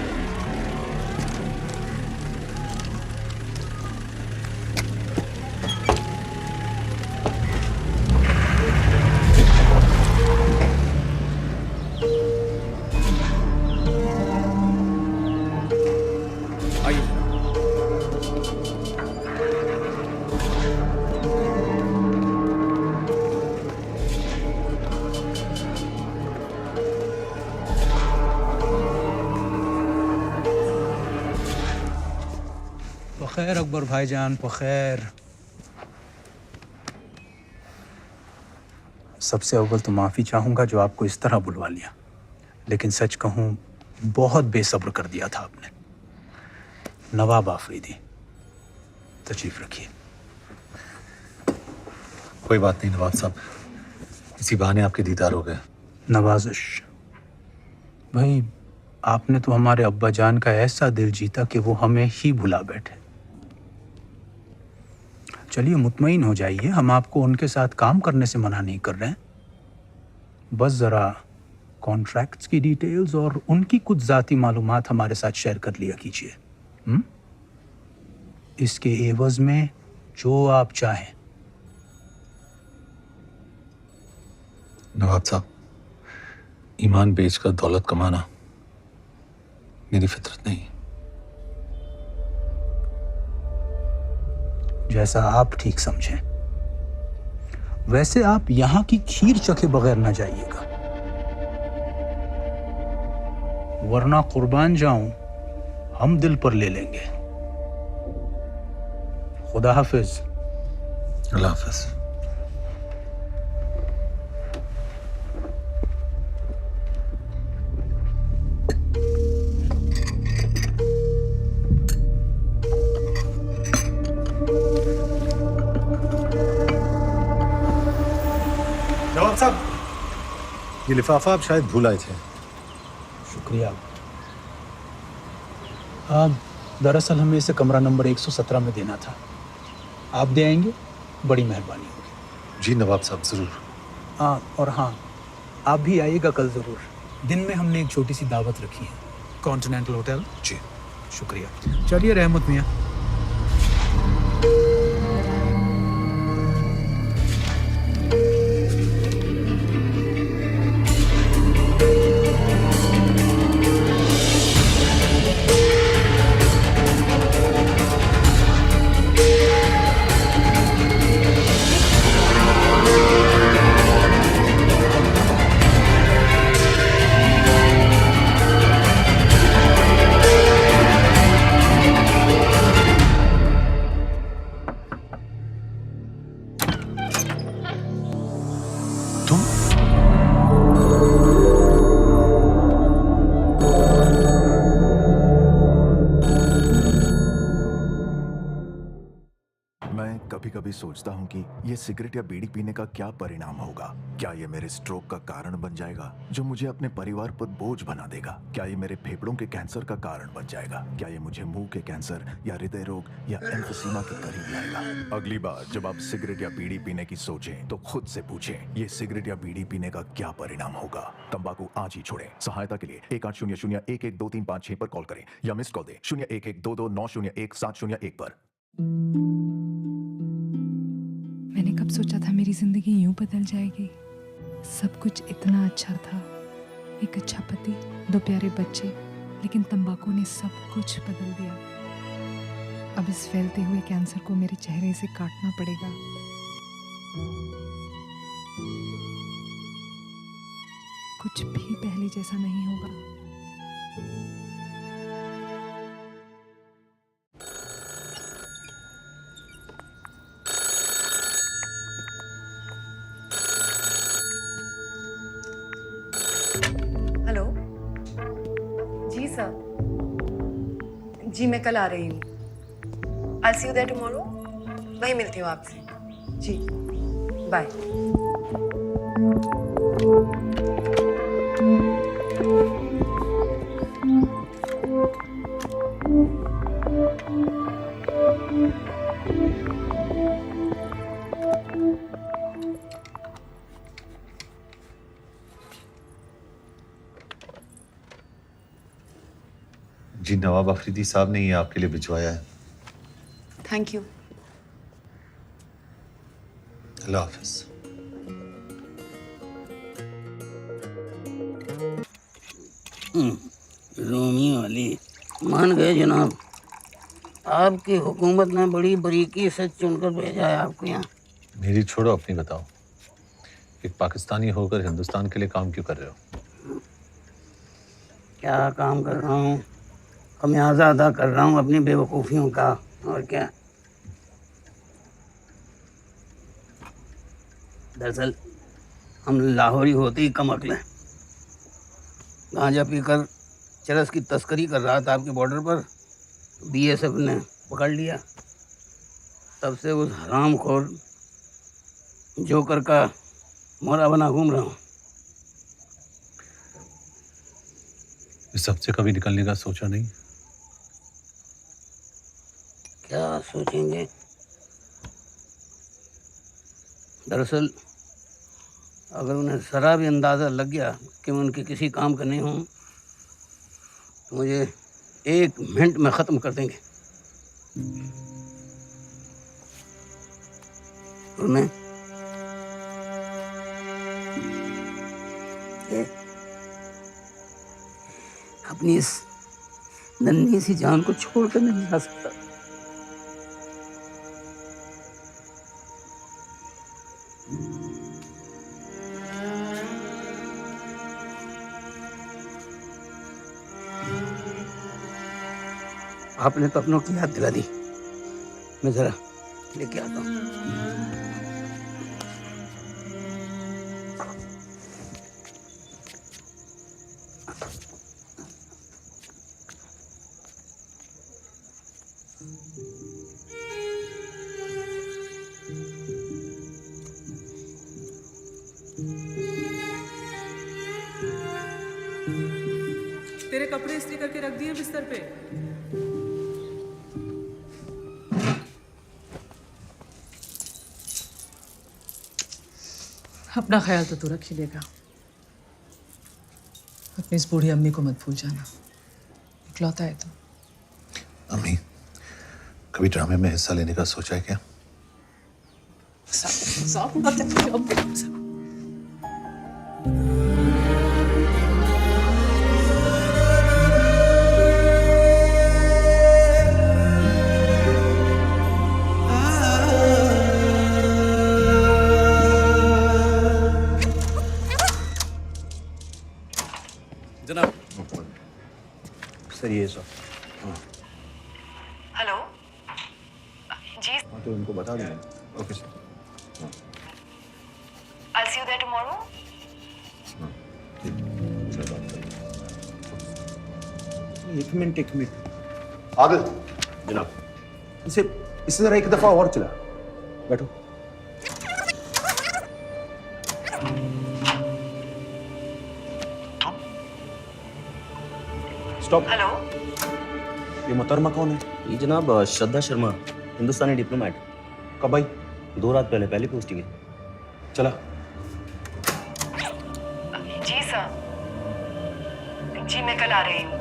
खैर अकबर भाईजान, पखैर। सबसे अव्वल तो माफ़ी चाहूँगा जो आपको इस तरह बुलवा लिया, लेकिन सच कहूँ बहुत बेसब्र कर दिया था आपने। नवाब आफरीदी, तशरीफ रखिए। कोई बात नहीं नवाब साहब, इसी बहाने आपके दीदार हो गए। नवाजिश भाई, आपने तो हमारे अब्बा जान का ऐसा दिल जीता कि वो हमें ही भुला बैठे। चलिए मुतमईन हो जाइए, हम आपको उनके साथ काम करने से मना नहीं कर रहे हैं। बस ज़रा कॉन्ट्रैक्ट्स की डिटेल्स और उनकी कुछ ज़ाती मालूमात हमारे साथ शेयर कर लिया कीजिए। इसके एवज़ में जो आप चाहें। नवाब साहब, ईमान बेचकर दौलत कमाना मेरी फितरत नहीं। जैसा आप ठीक समझें। वैसे आप यहाँ की खीर चखे बगैर ना जाइएगा, वरना कुर्बान जाऊं हम दिल पर ले लेंगे। खुदा हाफिज। अल्लाह हाफिज। नवाब साहब, ये लिफाफा आप शायद भूल आए थे। शुक्रिया। दरअसल हमें इसे कमरा नंबर 117 में देना था, आप दे आएंगे? बड़ी मेहरबानी होगी। जी नवाब साहब, ज़रूर। और हाँ, आप भी आइएगा कल ज़रूर। दिन में हमने एक छोटी सी दावत रखी है, कॉन्टिनेंटल होटल। जी शुक्रिया। चलिए रहमत मियाँ। सोचता हूँ कि ये सिगरेट या बीड़ी पीने का क्या परिणाम होगा। क्या ये मेरे स्ट्रोक का कारण बन जाएगा जो मुझे अपने परिवार पर बोझ बना देगा? क्या ये मेरे फेफड़ों के कैंसर का कारण बन जाएगा? क्या ये मुझे मुंह के कैंसर या हृदय रोग या एम्फीसीमा के करीब लाएगा? अगली बार जब आप सिगरेट या बीड़ी पीने की सोचें तो खुद से पूछें, ये सिगरेट या बीड़ी पीने का क्या परिणाम होगा? तंबाकू आज ही छोड़ें। सहायता के लिए 1800-112356 पर कॉल करें या मिस कॉल दें 01122901-701 पर। मैंने कब सोचा था मेरी जिंदगी यूं बदल जाएगी। सब कुछ इतना अच्छा था, एक अच्छा पति, 2 प्यारे बच्चे, लेकिन तंबाकू ने सब कुछ बदल दिया। अब इस फैलते हुए कैंसर को मेरे चेहरे से काटना पड़ेगा। कुछ भी पहले जैसा नहीं होगा। हेलो जी सर, जी मैं कल आ रही हूँ। I'll see you there tomorrow। वहीं मिलती हूँ आपसे। जी बाय। जी नवाब अफरीदी साहब ने ये आपके लिए भिजवाया है। Thank you. अल्लाह हाफिज। रोमी वाली मान गए जनाब। आपकी हुकूमत ने बड़ी बारीकी से चुनकर भेजा है आपको यहाँ। मेरी छोड़ो, अपनी बताओ। एक पाकिस्तानी होकर हिंदुस्तान के लिए काम क्यों कर रहे हो? क्या काम कर रहा हूँ? खमियाजा अदा कर रहा हूँ अपनी बेवकूफ़ियों का, और क्या। दरअसल हम लाहौरी होते ही कम अकल हैं। गांजा पीकर चरस की तस्करी कर रहा था आपके बॉर्डर पर, बीएसएफ ने पकड़ लिया। तब से उस हरामखोर जोकर का मोहरा बना घूम रहा हूँ। इस हफ्ते कभी निकलने का सोचा नहीं? क्या सोचेंगे? दरअसल अगर उन्हें ज़रा भी अंदाज़ा लग गया कि मैं उनके किसी काम का नहीं हूँ तो मुझे 1 मिनट में ख़त्म कर देंगे। उन्हें अपनी इस नन्ही सी जान को छोड़कर नहीं जा सकता। आपने तो अपनों की याद दिला दी। मैं जरा लेके आता हूँ। तेरे कपड़े इस्त्री करके रख दिए बिस्तर पे। अपना ख्याल तो तू रख ही लेगा। अपनी इस बूढ़ी अम्मी को मत भूल जाना, इकलौता है तो। अम्मी, कभी ड्रामे में हिस्सा लेने का सोचा है क्या? जनाब सर, ये सर। हेलो जी। हाँ तो उनको बता दें। Okay sir. I'll see you there tomorrow। एक मिनट आदिल जनाब, इसे जरा एक दफा और चला। बैठो। स्टॉप। हेलो। ये मोहतरमा कौन है? ये जनाब श्रद्धा शर्मा, हिंदुस्तानी डिप्लोमेट। कब आई? 2 रात पहले, पहली पोस्टिंग है। चला। जी सर। जी मैं कल आ रही हूँ।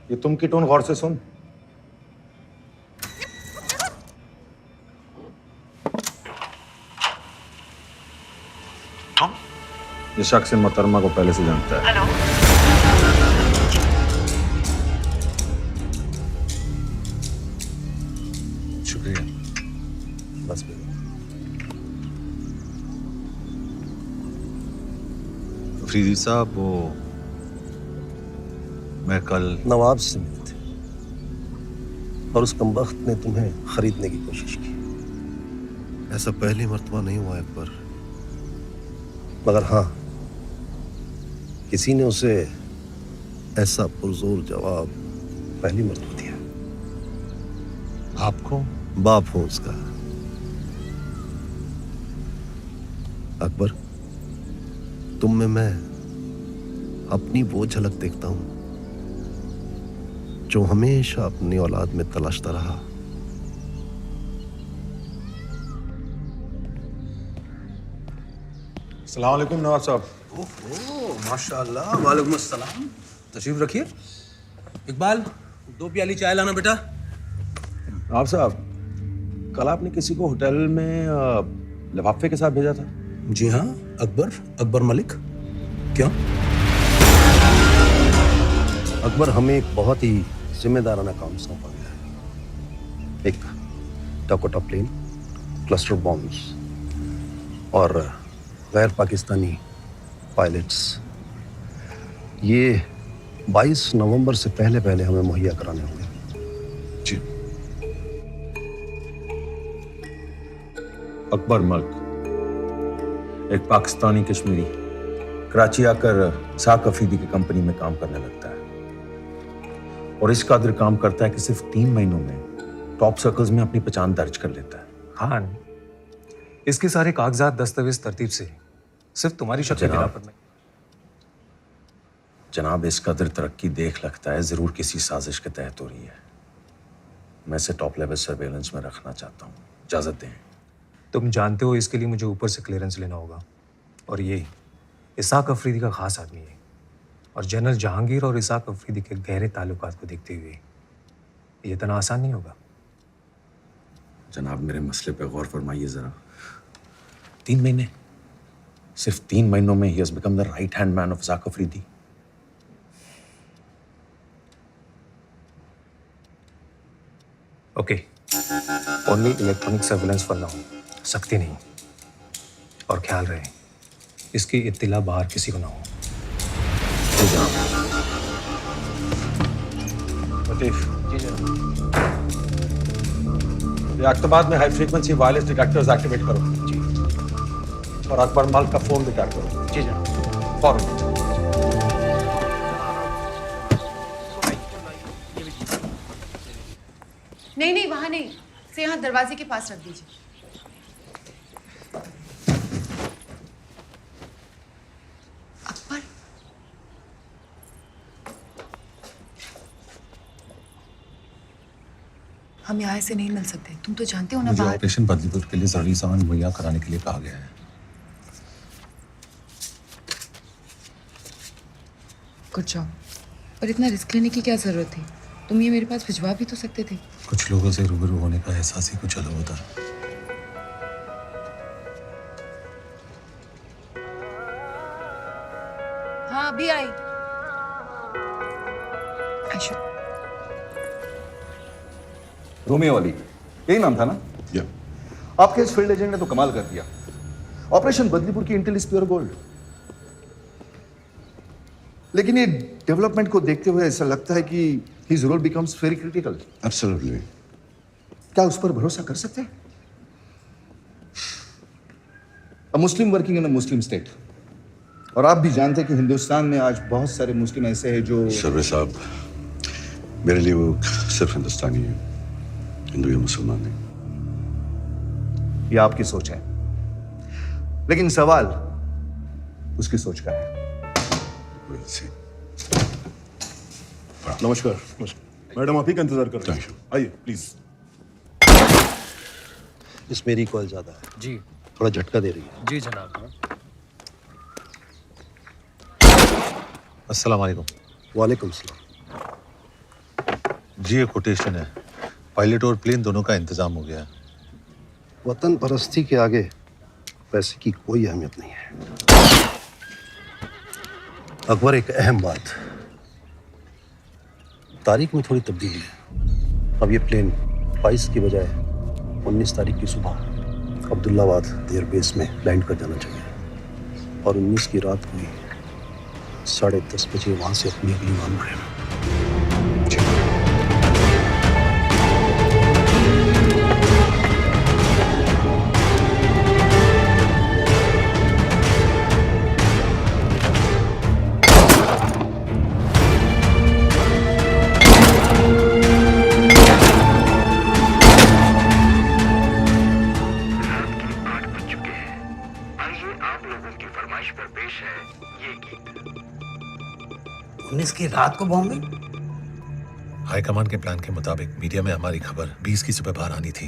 ये तुम की टोन गौर से सुन। ये शख्स इन मोहतरमा को पहले से जानता है। हेलो। शुक्रिया। बस अफरीदी साहब, वो मैं कल नवाब से मिले थे और उस कमबख्त ने तुम्हें खरीदने की कोशिश की। ऐसा पहली मर्तबा नहीं हुआ अकबर। मगर हाँ, किसी ने उसे ऐसा पुरजोर जवाब पहली मर्तबा दिया। आपको? बाप हूं उसका। अकबर, तुम में मैं अपनी वो झलक देखता हूं जो हमेशा अपनी औलाद में तलाशता रहा। अस्सलाम वालेकुम नवाब साहब। ओहो, माशाअल्लाह। वालेकुम अस्सलाम। तशरीफ रखिए। इकबाल, 2 प्याली चाय लाना बेटा। नवाब साहब, कल आपने किसी को होटल में लिफाफे के साथ भेजा था। जी हाँ, अकबर मलिक। क्यों? अकबर हमें एक बहुत ही जिम्मेदाराना काम सौंपा गया है। एक डकोटा प्लेन, क्लस्टर बॉम्ब्स और गैर पाकिस्तानी पायलट्स, ये 22 नवंबर से पहले पहले हमें मुहैया कराने होंगे। जी। अकबर मलिक, एक पाकिस्तानी कश्मीरी, कराची आकर साक अफरीदी की कंपनी में काम करने लगता है और इस कदर काम करता है कि सिर्फ 3 महीनों में टॉप सर्कल्स में अपनी पहचान दर्ज कर लेता है। खान, इसके सारे कागजात दस्तावेज तरतीब से सिर्फ तुम्हारी शक्ल के बिना पर नहीं। जनाब, इस कदर तरक्की देख लगता है जरूर किसी साजिश के तहत हो रही है। मैं इसे टॉप लेवल सर्वेलेंस में रखना चाहता हूँ। इजाजत दें। तुम जानते हो इसके लिए मुझे ऊपर से क्लियरेंस लेना होगा, और ये इसाक अफरीदी का खास आदमी है, और जनरल जहांगीर और इसाक अफरीदी के गहरे ताल्लुकात को देखते हुए ये इतना आसान नहीं होगा। जनाब, मेरे मसले पे गौर फरमाइए जरा। 3 महीने, सिर्फ 3 महीनों में ही has become the right hand man of Isaq Afridi. Okay, only electronic surveillance for now, सख्ती नहीं। और ख्याल रहे इसकी इत्तिला बाहर किसी को ना हो। लतीफ जी जनाब, ये अख्तबाद में high frequency wireless detectors activate करो जी, और अकबर मलिक का फोन भी टैप करो जी जनाब, फौरन। नहीं, वहां नहीं, से यहाँ दरवाजे के पास रख दीजिए। अकबर, हम यहाँ से नहीं मिल सकते। तुम तो जानते हो ना, मुझे बाहर ऑपरेशन बदलीपुर के लिए जरूरी सामान मुहैया कराने के लिए कहा गया है। Good job. पर इतना रिस्क लेने की क्या जरूरत थी? तुम ये मेरे पास भिजवा भी तो सकते थे। कुछ लोगों से रूबरू होने का एहसास ही कुछ अलग होता है। हाँ, अभी आई। आशु, रोमियो अली, यही नाम था ना? आपके इस फील्ड एजेंट ने तो कमाल कर दिया। ऑपरेशन बदलीपुर की इंटेल इज प्योर गोल्ड। लेकिन ये डेवलपमेंट को देखते हुए ऐसा लगता है कि his role becomes very critical. Absolutely. क्या उस पर भरोसा कर सकते हैं? अ मुस्लिम working in a Muslim state, और आप भी जानते हैं कि हिंदुस्तान में आज बहुत सारे मुस्लिम ऐसे हैं जो सर्वे साहब, मेरे लिए वो सिर्फ हिंदुस्तानी है, हिंदू या मुसलमान नहीं। ये आपकी सोच है, लेकिन सवाल उसकी सोच का है। नमस्कार। मैडम आप ही का इंतजार कर रहे हैं, आइए प्लीज। इसमें रिकॉइल ज्यादा है जी, थोड़ा झटका दे रही है। जी जनाब। अस्सलाम वालेकुम। वालेकुम सलाम। जी ये कोटेशन है, पायलट और प्लेन दोनों का इंतजाम हो गया है। वतन परस्ती के आगे पैसे की कोई अहमियत नहीं है। अकबर, एक अहम बात, तारीख में थोड़ी तब्दीली है। अब ये प्लेन 22 की बजाय 19 तारीख की सुबह अब्दुल्लाबाद एयरबेस में लैंड कर जाना चाहिए और 19 की रात को 10:30 बजे वहां से अपनी अगली उड़ान भरें। की रात को बॉम्बे। हाईकमान के प्लान के मुताबिक मीडिया में हमारी खबर 20 की सुबह बाहर आनी थी,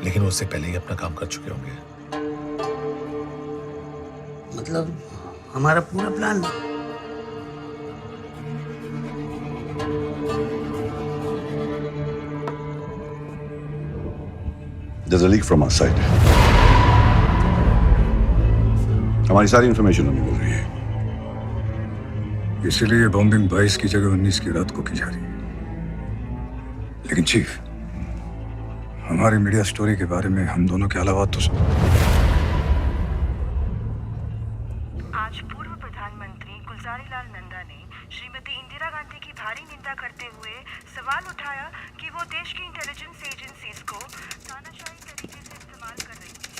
लेकिन वो उससे पहले ही अपना काम कर चुके होंगे। मतलब हमारा पूरा plan. There's a leak from our side. हमारी सारी इंफॉर्मेशन हमें मिल रही है, इसीलिए बॉम्बिंग 22 की जगह 19 की रात को की जा रही है। लेकिन चीफ, हमारी मीडिया स्टोरी के बारे में हम दोनों के अलावा तो आज पूर्व प्रधानमंत्री गुलजारी लाल नंदा ने श्रीमती इंदिरा गांधी की भारी निंदा करते हुए सवाल उठाया कि वो देश की इंटेलिजेंस एजेंसीज को तानाशाही तरीके से इस्तेमाल कर रही थी।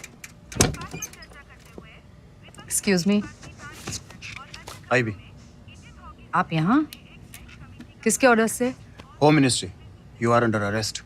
Excuse me. आई भी। आप यहाँ किसके ऑर्डर से? Home ministry. You are under arrest.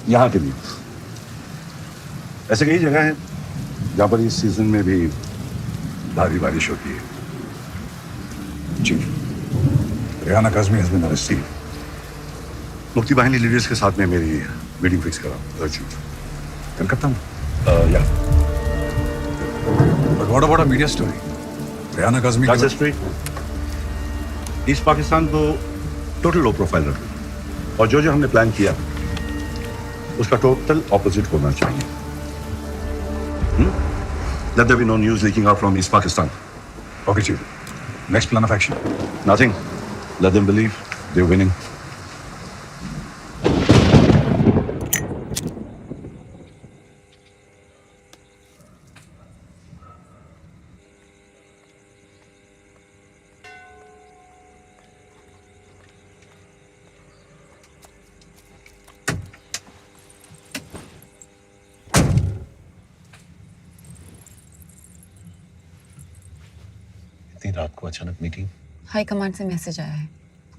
यहाँ के लिए ऐसे कई जगह हैं जहाँ पर इस सीजन में भी भारी बारिश होती है। जी, Rehana Kazmi has been arrested। मुक्ति बाहिनी लीडर्स के साथ में मेरी मीटिंग फिक्स करा। कलकत्ता में? या। But what about a media story? Rehana Kazmi That's straight। East Pakistan को टोटल लो प्रोफाइल रखना और जो हमने प्लान किया उसका टोटल ऑपोजिट होना चाहिए। Let there be no news leaking out from East Pakistan. Okay, Chief. Next plan of action? Nothing. Let them believe they're winning. इतनी रात को अचानक मीटिंग? हाई कमांड से मैसेज आया है।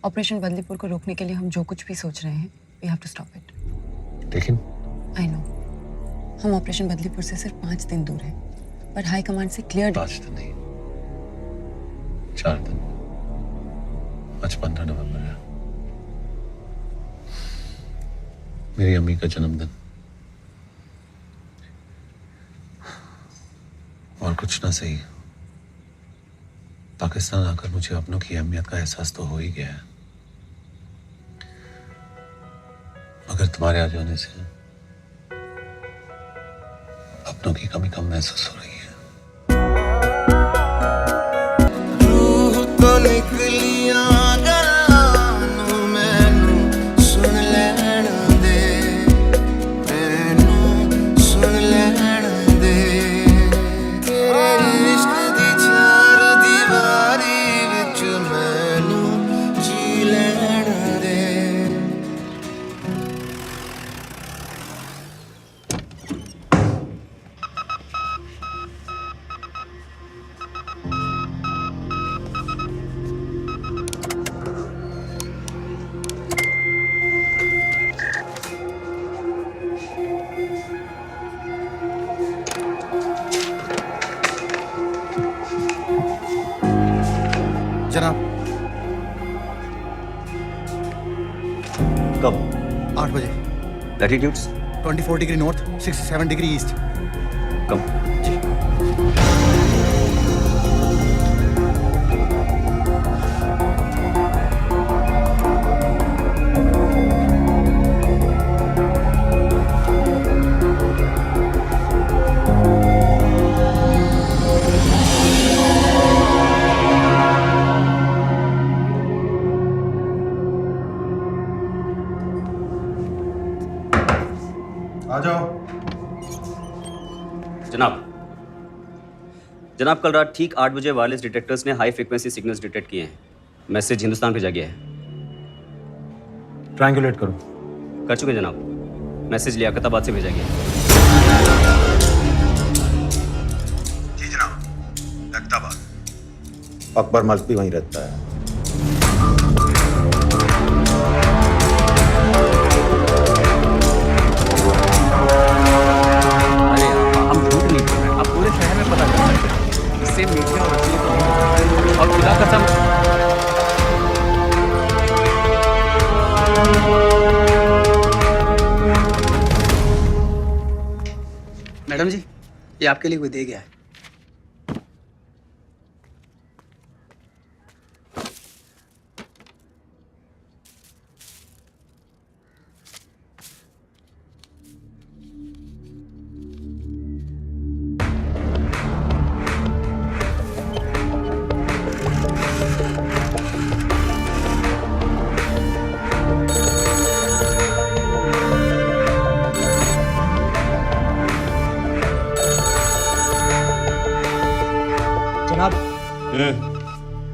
ऑपरेशन बदलीपुर को रोकने के लिए हम जो कुछ भी सोच रहे हैं, we have to stop it. लेकिन आई नो, हम ऑपरेशन बदलीपुर से सिर्फ 5 दिन दूर हैं, पर हाई कमांड से क्लियर 5 दिन नहीं, 4 दिन। आज 15 नवंबर है, मेरी अम्मी का जन्मदिन। और कुछ ना सही, पाकिस्तान आकर मुझे अपनों की अहमियत का एहसास तो हो ही गया है, मगर तुम्हारे आ जाने से अपनों की कमी कम महसूस हो रही है। रूह तो निकलियां गलां मैनू सुन लैण दे, मैनू सुन लैण दे, तेरे इश्क दी चार दीवारी विच मैनू जी लैण दे। जनाब, कब? 8 बजे। Latitudes? 24 degree north, 67 degree east. Come. आ जाओ। जनाब, कल रात ठीक 8 बजे वायरलेस डिटेक्टर्स ने हाई फ्रीक्वेंसी सिग्नल्स डिटेक्ट किए हैं। मैसेज हिंदुस्तान भेजा गया है। ट्रायंगुलेट करो। कर चुके जनाब। मैसेज लियाकताबाद से भेजा गया है। जी जनाब, लखताबाद। अकबर मल्क भी वहीं रहता है। अरे हम झूठ नहीं बोल रहे, आप पूरे शहर में पता कर सकते हैं। इससे मीडिया और असली तो नहीं। और खुदा कसम, मैडम जी, ये आपके लिए कोई दे गया है।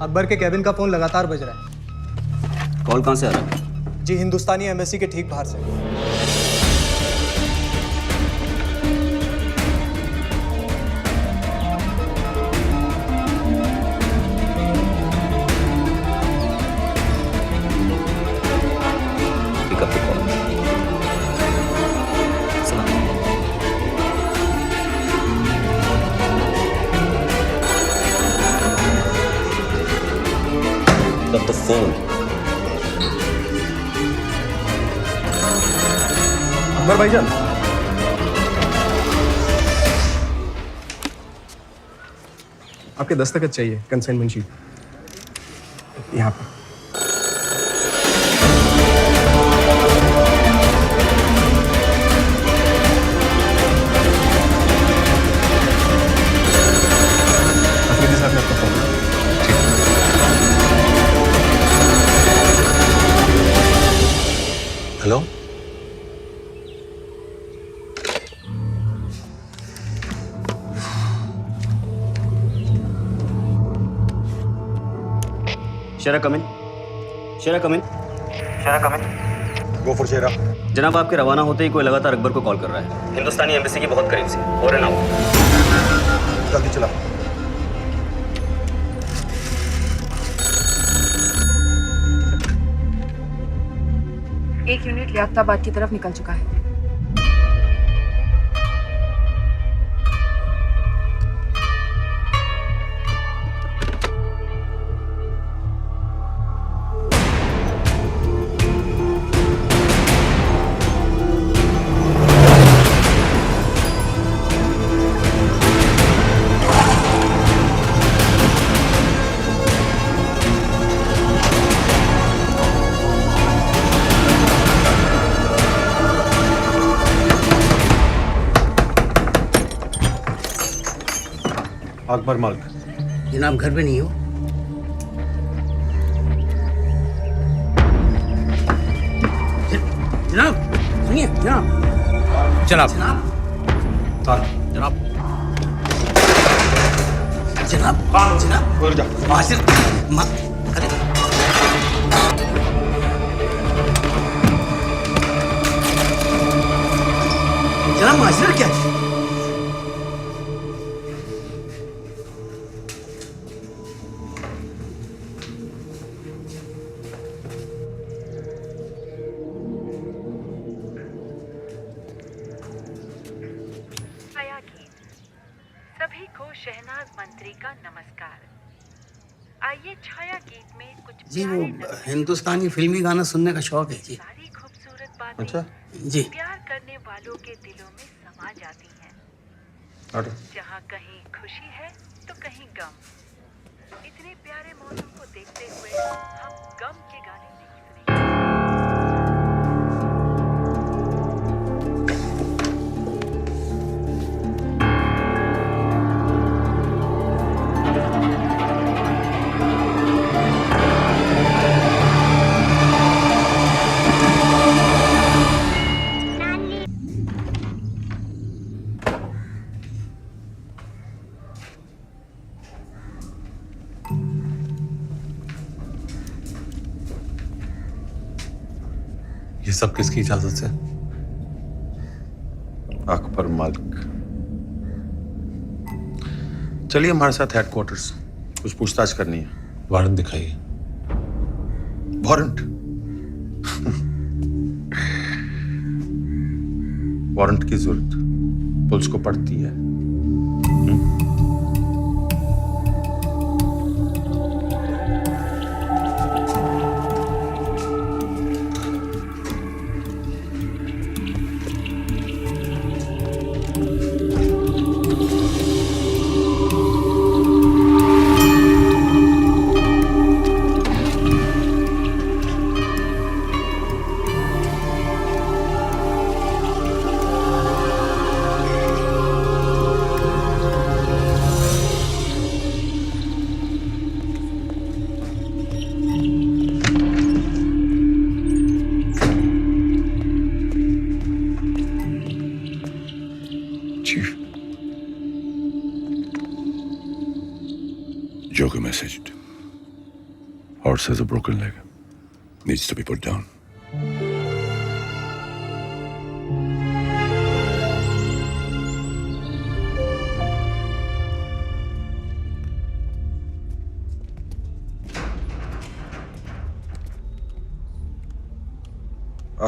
अकबर के कैबिन का फोन लगातार बज रहा है। कॉल कहाँ से आ रहा है? जी, हिंदुस्तानी एम्बेसी के ठीक बाहर से। Pick up the call. Pick up the phone. Akbar भाईजान, आपके दस्तखत चाहिए, कंसाइनमेंट शीट यहाँ पर। अफरीदी साहब ने आपका phone. Hello, Shera come in. Shera come in. Shera come in. Go for Shera. जनाब, आपके रवाना होते ही कोई लगातार अकबर को कॉल कर रहा है। हिंदुस्तानी एम्बेसी के बहुत करीब से। Over and out. जल्दी चला। यात्ताबाद की तरफ निकल चुका है। अकबर मालिक। जनाब घर पे नहीं हो? जनाब सुनिए जनाब। जनाब जनाब जनाब जनाब जनाब उधर जा। मासिर अरे जनाब मासिर क्या है? सभी को शहनाज मंत्री का नमस्कार। आइए छाया गीत में कुछ जी वो हिंदुस्तानी फिल्मी गाना सुनने का शौक है जी। सारी खूबसूरत बातें अच्छा जी। प्यार करने वालों के दिलों में समा जाती हैं। हटो। जहाँ कहीं खुशी है तो कहीं गम। इतने प्यारे मौसम को देखते हुए हम गम के गाने नहीं सुनेंगे। ये सब किसकी इजाजत से? अकबर मालिक। चलिए हमारे साथ हेडक्वार्टर्स, कुछ पूछताछ करनी है। वारंट दिखाइए। वारंट? वारंट की जरूरत पुलिस को पड़ती है। Joker messaged. Horse has a broken leg. Needs to be put down.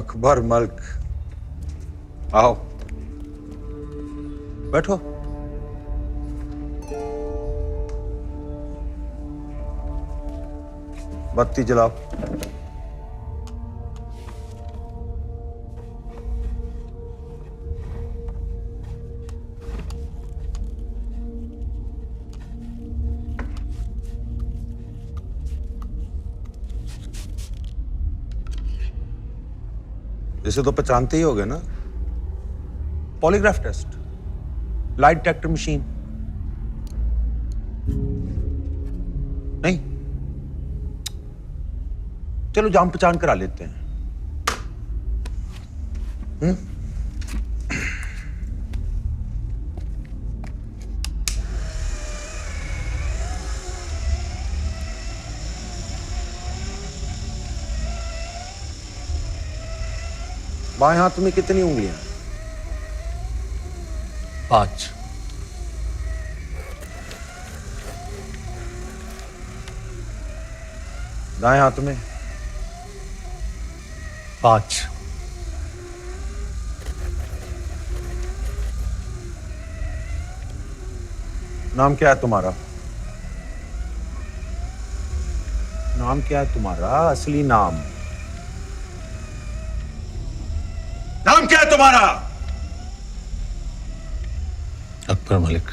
Akbar Malik, आओ बैठो। बत्ती जलाओ। इसे तो पहचानते ही होगे ना? Polygraph test, light detector machine. नहीं, चलो जान पहचान करा लेते हैं। बाएं हाथ में कितनी उंगलियां? 5। दाएं हाथ में? 5। नाम क्या है तुम्हारा? नाम क्या है तुम्हारा? असली नाम नाम क्या है तुम्हारा? अकबर मलिक।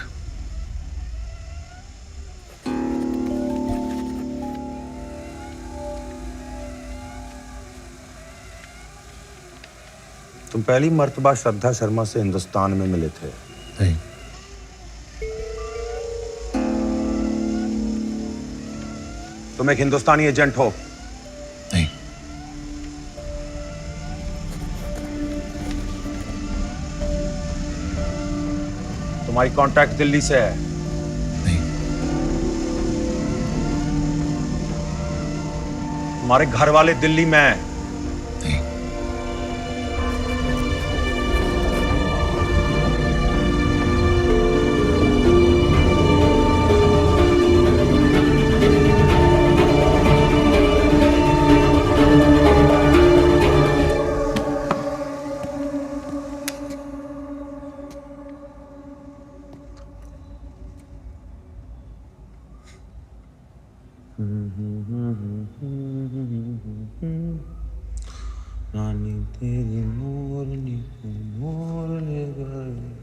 तुम पहली मर्तबा श्रद्धा शर्मा से हिंदुस्तान में मिले थे? नहीं। तुम एक हिंदुस्तानी एजेंट हो? नहीं। तुम्हारी कॉन्ट्रैक्ट दिल्ली से है? नहीं। तुम्हारे घर वाले दिल्ली में हैं? रानी तेरी मोरनी को मोर ले गए।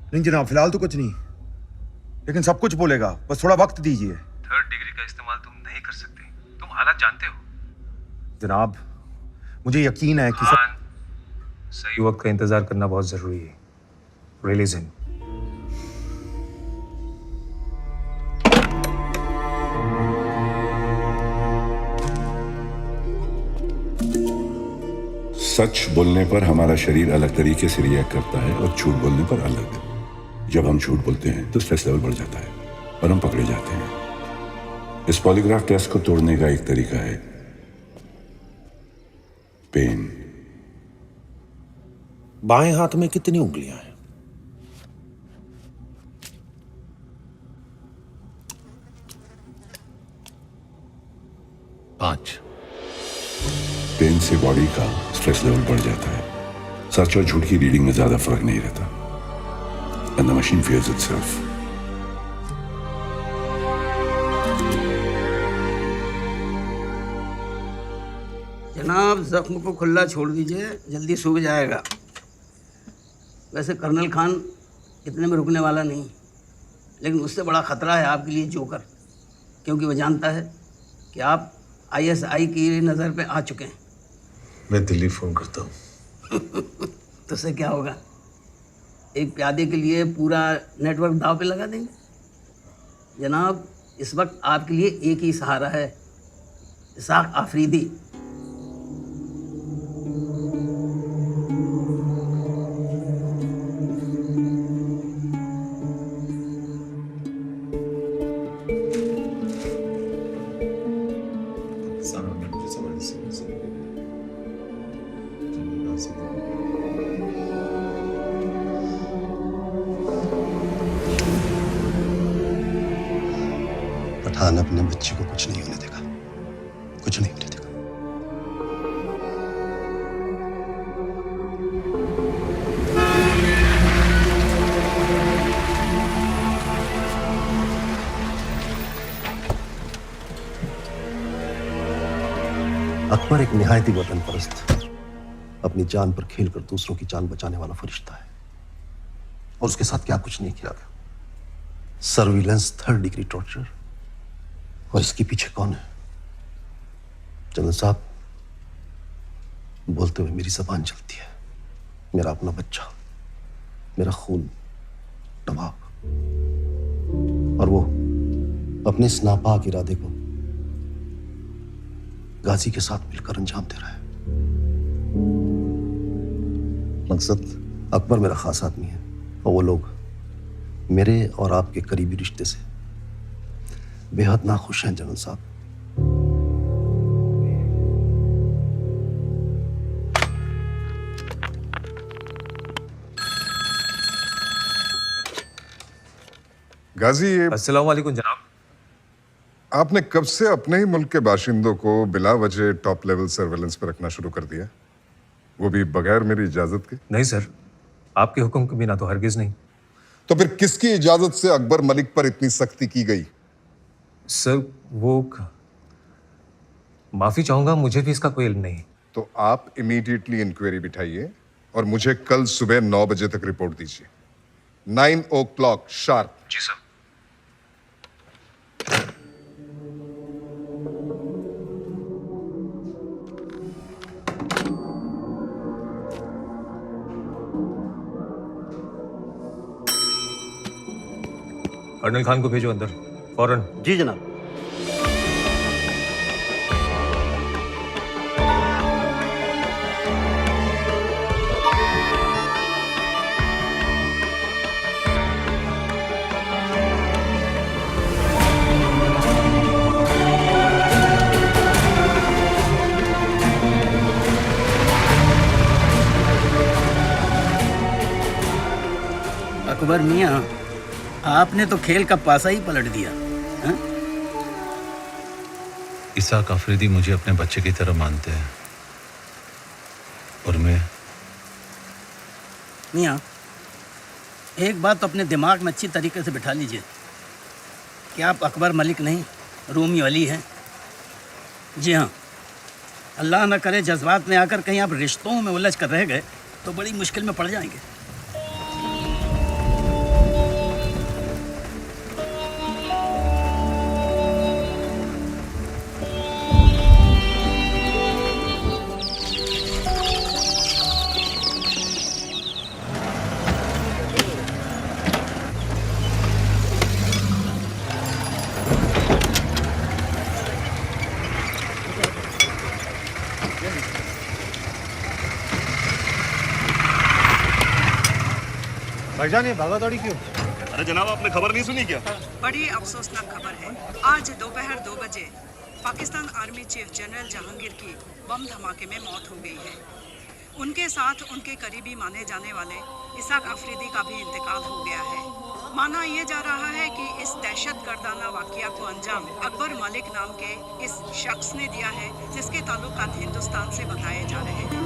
नहीं जनाब, फिलहाल तो कुछ नहीं, लेकिन सब कुछ बोलेगा, बस थोड़ा वक्त दीजिए। 3rd डिग्री का इस्तेमाल तुम नहीं कर सकते, तुम हालात जानते हो। जनाब, मुझे यकीन है कि सही वक्त का इंतजार करना बहुत जरूरी है। Release him. सच बोलने पर हमारा शरीर अलग तरीके से रिएक्ट करता है और झूठ बोलने पर अलग। जब हम झूठ बोलते हैं तो स्ट्रेस लेवल बढ़ जाता है और हम पकड़े जाते हैं। इस पॉलीग्राफ टेस्ट को तोड़ने का एक तरीका है पेन। बाएं हाथ में कितनी उंगलियां हैं? 5। पेन से बॉडी का स्ट्रेस लेवल बढ़ जाता है। सच और झूठ की रीडिंग में ज्यादा फर्क नहीं रहता। And the machine fears itself. जनाब, जख्म को खुला छोड़ दीजिए, जल्दी सूख जाएगा। वैसे कर्नल खान इतने में रुकने वाला नहीं, लेकिन उससे बड़ा खतरा है आपके लिए जोकर, क्योंकि वह जानता है कि आप ISI की नज़र पे आ चुके हैं। मैं दिल्ली फोन करता हूँ। तो उससे क्या होगा? एक प्यादे के लिए पूरा नेटवर्क दाव पे लगा देंगे। जनाब, इस वक्त आपके लिए एक ही सहारा है, इसाक आफरीदी। पठान अपने बच्चे को कुछ नहीं होने देगा, कुछ नहीं होने देगा। अकबर एक निहायती वतन परस्त, अपनी जान पर खेलकर दूसरों की जान बचाने वाला फरिश्ता है। और उसके साथ क्या कुछ नहीं किया गया। Surveillance, 3rd degree torture. और इसके पीछे कौन है? जनरल साहब, बोलते हुए मेरी जबान चलती है। मेरा अपना बच्चा, मेरा खून, नवाब, और वो अपने इस नापाक इरादे को गाजी के साथ मिलकर अंजाम दे रहा है। मकसद, अकबर मेरा खास आदमी है और वो लोग मेरे और आपके करीबी रिश्ते से बेहद नाखुश हैं जनरल साहब। गाजी, ये अस्सलाम वालेकुम जनाब। आपने कब से अपने ही मुल्क के बाशिंदों को बिला वजह टॉप लेवल सर्वेलेंस पर रखना शुरू कर दिया, वो भी बगैर मेरी इजाजत के? नहीं सर, आपके हुक्म के बिना तो हरगिज नहीं। तो फिर किसकी इजाजत से अकबर मलिक पर इतनी सख्ती की गई? सर वो माफी चाहूंगा, मुझे भी इसका कोई इल्म नहीं। तो आप इमीडिएटली इंक्वायरी बिठाइए और मुझे कल सुबह 9 बजे तक रिपोर्ट दीजिए। 9 o'clock शार्प। जी सर। कर्नल खान को भेजो अंदर फौरन। जी जनाब। अकबर मियाँ, आपने तो खेल का पासा ही पलट दिया। इसाक अफरीदी मुझे अपने बच्चे की तरह मानते हैं और मैं। मियाँ, एक बात तो अपने दिमाग में अच्छी तरीके से बिठा लीजिए कि आप अकबर मलिक नहीं, रूमी अली हैं। जी हाँ, अल्लाह न करे जज्बात में आकर कहीं आप रिश्तों में उलझ कर रह गए तो बड़ी मुश्किल में पड़ जाएंगे। भाईजान, ये भागा दौड़ी क्यों? अरे जनाब, आपने खबर नहीं सुनी क्या? बड़ी अफसोसनाक खबर है। आज दोपहर 2 बजे Pakistan army chief general Jahangir की बम धमाके में मौत हो गई है। उनके साथ उनके करीबी माने जाने वाले इसाक अफरीदी का भी इंतकाल हो गया है। माना यह जा रहा है कि इस दहशत गर्दाना वाकया को अंजाम अकबर मलिक नाम के इस शख्स ने दिया है, जिसके ताल्लुकात हिंदुस्तान से बताए जा रहे हैं।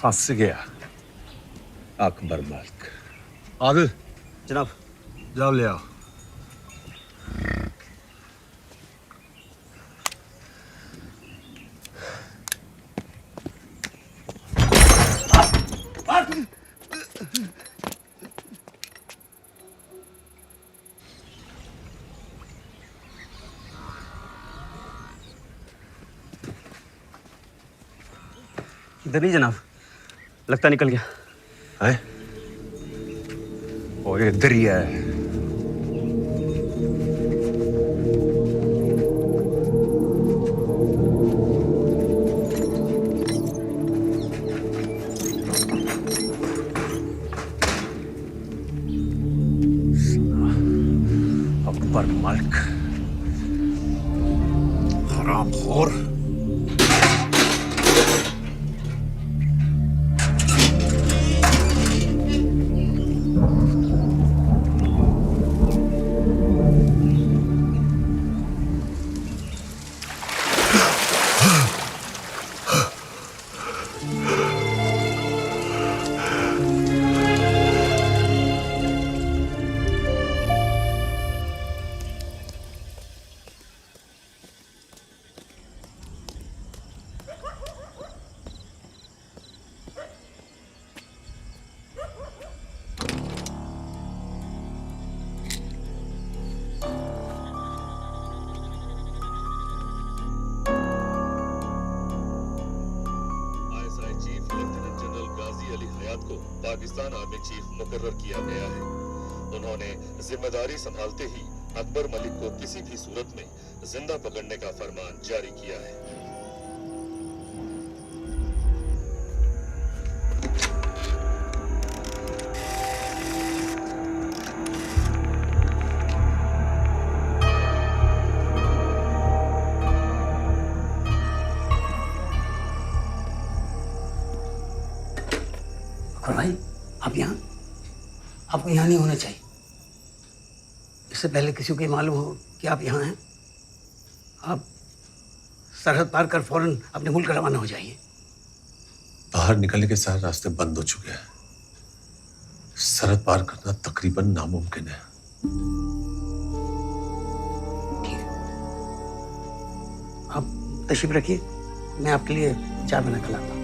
फंस गया अकबर मलिक। आदिल जनाब। जाओ ले आओ। इधर नहीं जनाब, लगता निकल गया है। और इधर ही है। अकबर मलिक हरामखोर। पाकिस्तान आर्मी चीफ मुकर्रर किया गया है। उन्होंने जिम्मेदारी संभालते ही अकबर मलिक को किसी भी सूरत में जिंदा पकड़ने का फरमान जारी किया है। और भाई आप यहाँ, आपको यहाँ नहीं होना चाहिए। इससे पहले किसी को ये मालूम हो कि आप यहाँ हैं, आप सरहद पार कर फौरन अपने मुल्क रवाना हो जाइए। बाहर निकलने के सारे रास्ते बंद हो चुके हैं। सरहद पार करना तकरीबन नामुमकिन है। आप तशरीफ रखिए, मैं आपके लिए चाय बना कर लाता हूँ।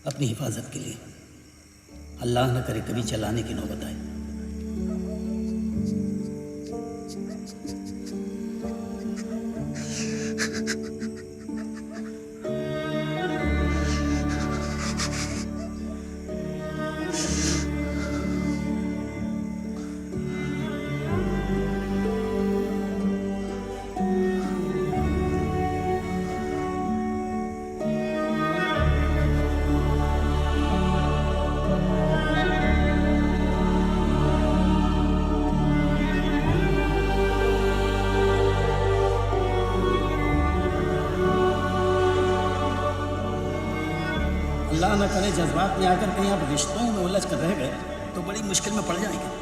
अपनी हिफाजत के लिए अल्लाह न करे कभी चलाने की नौबत आए। अल्लाह न करे जज्बात में आकर कहीं आप रिश्तों में उलझ कर रह गए तो बड़ी मुश्किल में पड़ जाएंगे।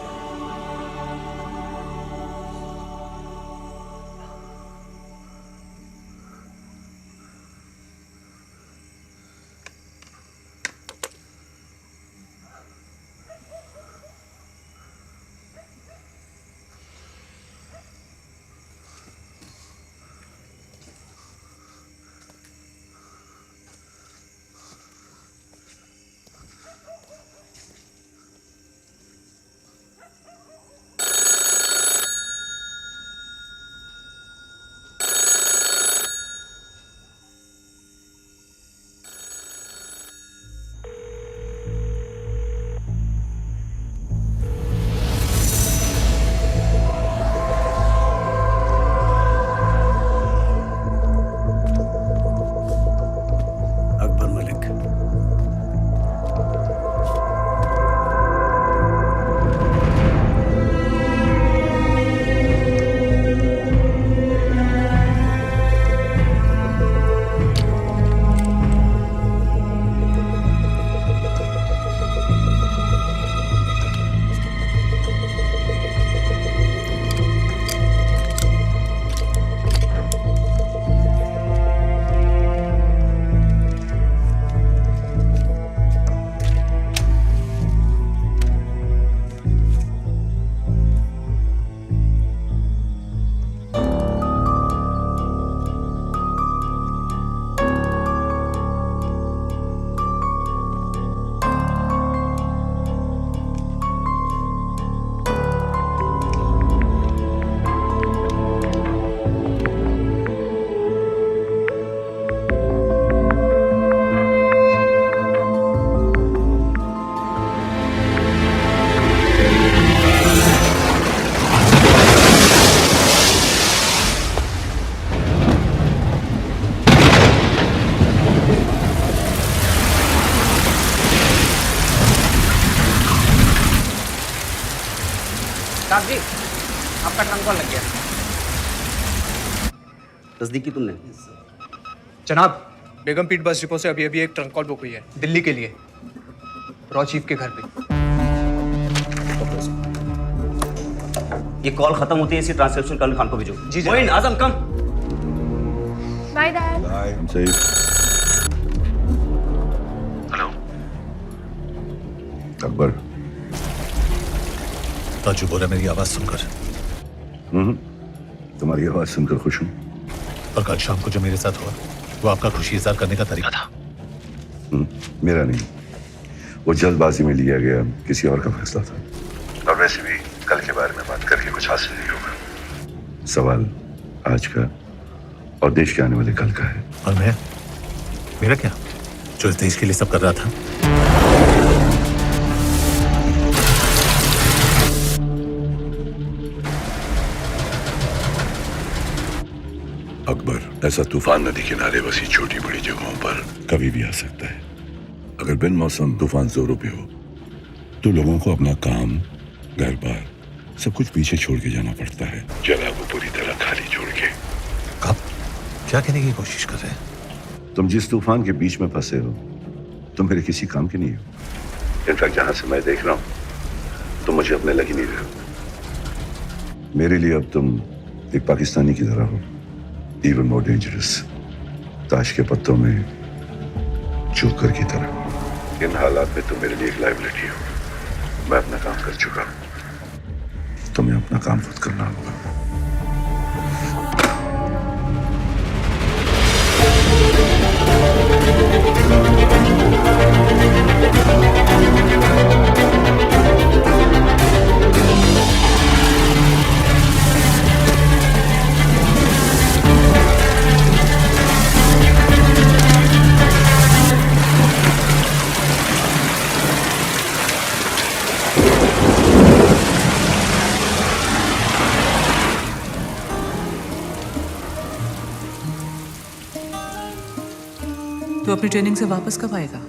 साहब जी, आपका ट्रंक कॉल लग गया। तस्दीक की तुमने? जनाब, बेगम पीट बस डिपो से अभी अभी एक ट्रंक कॉल बुक हुई है दिल्ली के लिए, रॉ चीफ के घर पे। ये कॉल खत्म होती है, इसी ट्रांसक्रिप्शन कर्नल खान को भेजो। जी Moin, Azam come. Bye dad. I'm safe. Akbar. Taju बोला मेरी आवाज सुनकर। तुम्हारी आवाज सुनकर खुश हूँ। और कल शाम को जो मेरे साथ हुआ वो आपका खुशी इजहार करने का तरीका था। मेरा नहीं, वो जल्दबाजी में लिया गया किसी और का फैसला था। और वैसे भी कल के बारे में बात करके कुछ हासिल नहीं होगा। सवाल आज का और देश के आने वाले कल का है। और मैं, मेरा क्या, जो इस देश के लिए सब कर रहा था। अकबर, ऐसा तूफान नदी किनारे बसी छोटी बड़ी जगहों पर कभी भी आ सकता है। अगर बिन मौसम तूफान जोरों पे हो तो लोगों को अपना काम, घर बार सब कुछ पीछे छोड़ के जाना पड़ता है, जगह को पूरी तरह खाली छोड़ के। आप क्या कहने की कोशिश कर रहे हैं? तुम जिस तूफान के बीच में फंसे हो तुम मेरे किसी काम के नहीं हो। इनफैक्ट जहां से मैं देख रहा हूं तुम मुझे अपने लग ही नहीं रहे हो। मेरे लिए अब तुम एक पाकिस्तानी की तरह हो, इवन मोर डेंजरस, ताश के पत्तों में जोकर की तरह। इन हालात में तुम मेरे लिए एक लायबिलिटी हो। मैं अपना काम कर चुका हूं, तुम्हें अपना काम खुद करना होगा। तो अपनी ट्रेनिंग से वापस कब आएगा?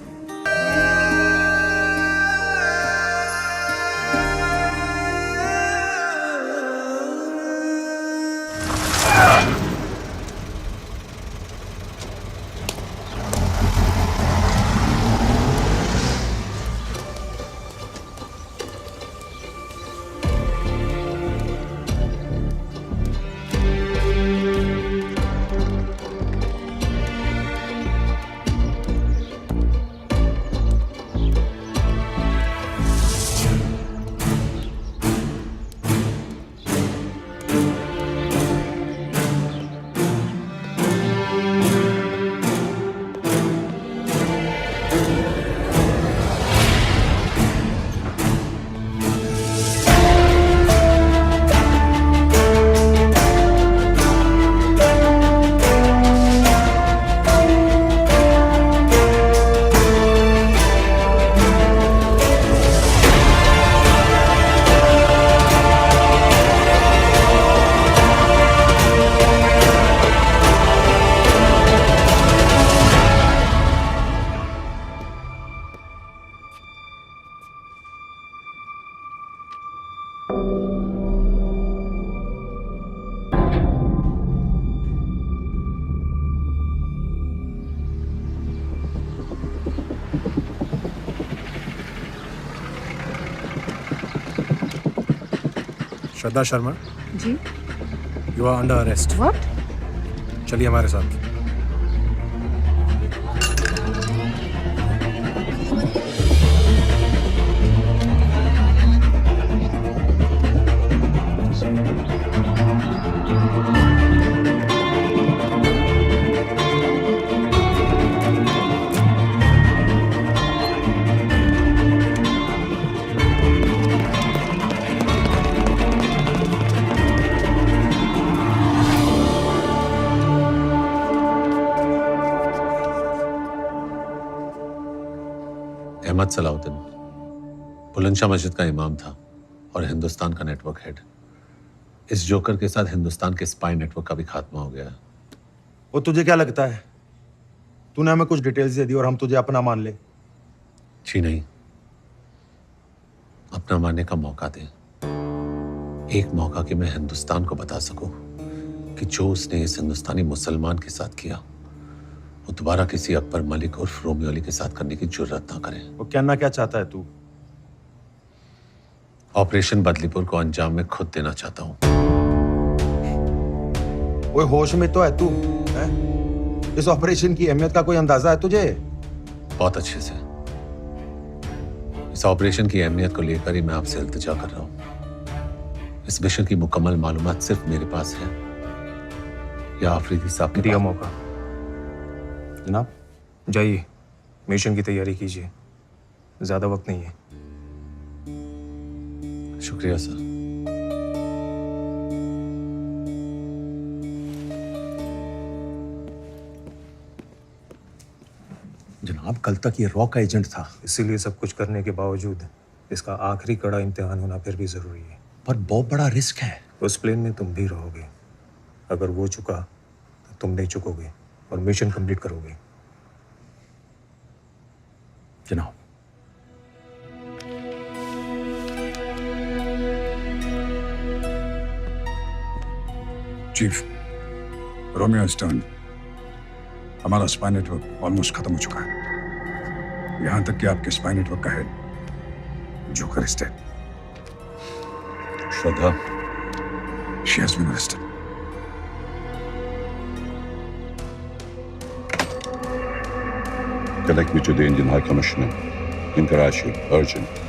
Shraddha Sharma, ji. You are under arrest. What? चलिए हमारे साथ। अहमद सलाउद्दीन बुलंदशाह मस्जिद का इमाम था और हिंदुस्तान का नेटवर्क हेड। इस जोकर के साथ हिंदुस्तान के स्पाई नेटवर्क का भी खात्मा हो गया। वो तुझे क्या लगता है तूने हमें कुछ डिटेल्स दे दी और हम तुझे अपना मान ले? जी नहीं, अपना मानने का मौका दे। एक मौका कि मैं हिंदुस्तान को बता सकूं कि जो उसने इस हिंदुस्तानी मुसलमान के साथ किया वो दोबारा किसी अकबर मलिक और रोमियो अली के साथ करने की जुर्रत ना करे। वो कहना क्या चाहता है तू? ऑपरेशन बदलीपुर को अंजाम में खुद देना चाहता हूं। वो होश में तो है तू? है? इस ऑपरेशन की अहमियत का कोई अंदाजा है तुझे? बहुत अच्छे से। इस ऑपरेशन की अहमियत को लेकर ही मैं आपसे इल्तिजा कर रहा हूं। इस मिशन की मुकम्मल मालूमात सिर्फ मेरे पास है या आफरीदी साहब ने दिया मौका। जनाब जाइए, मिशन की तैयारी कीजिए, ज्यादा वक्त नहीं है। शुक्रिया सर। जनाब कल तक ये रॉ का एजेंट था। इसीलिए सब कुछ करने के बावजूद इसका आखिरी कड़ा इम्तिहान होना फिर भी जरूरी है। पर बहुत बड़ा रिस्क है। उस प्लेन में तुम भी रहोगे। अगर वो चुका तो तुम नहीं चुकोगे और मिशन कंप्लीट करोगे। जनाब चीफ, रोमियो इज टर्न। हमारा स्पाई नेटवर्क ऑलमोस्ट खत्म हो चुका है, यहां तक कि आपके स्पाई नेटवर्क का head Joker is dead. Shraddha, she has been arrested. Connect me to the Indian High Commissioner in Karachi, urgent.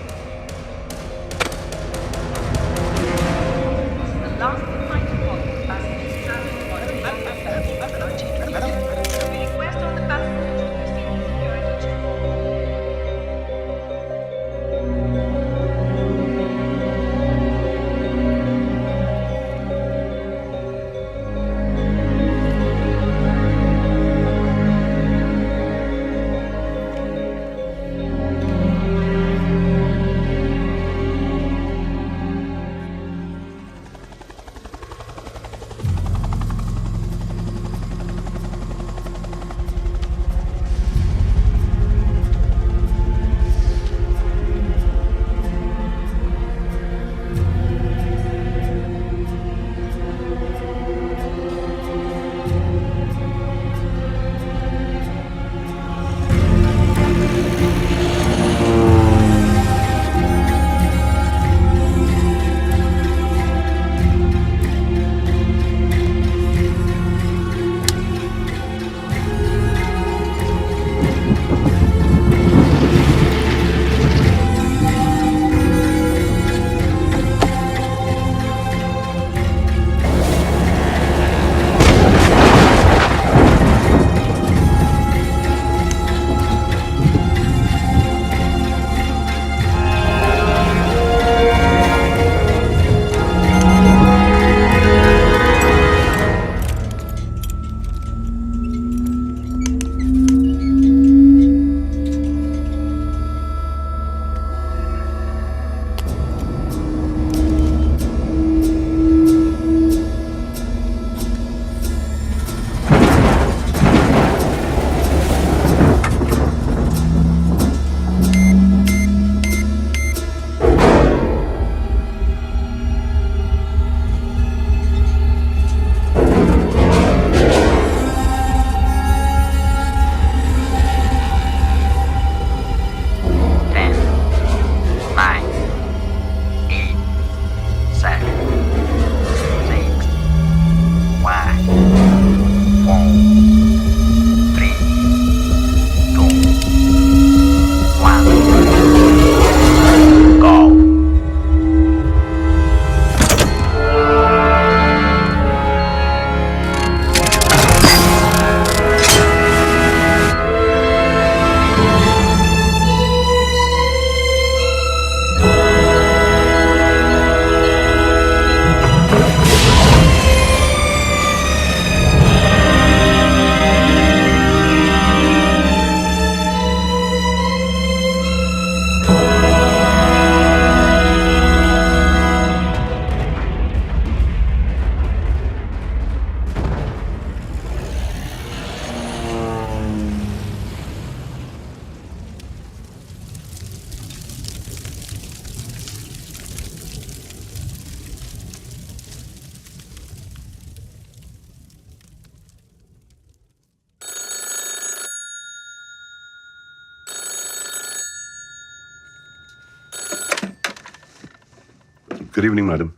Good evening, madam.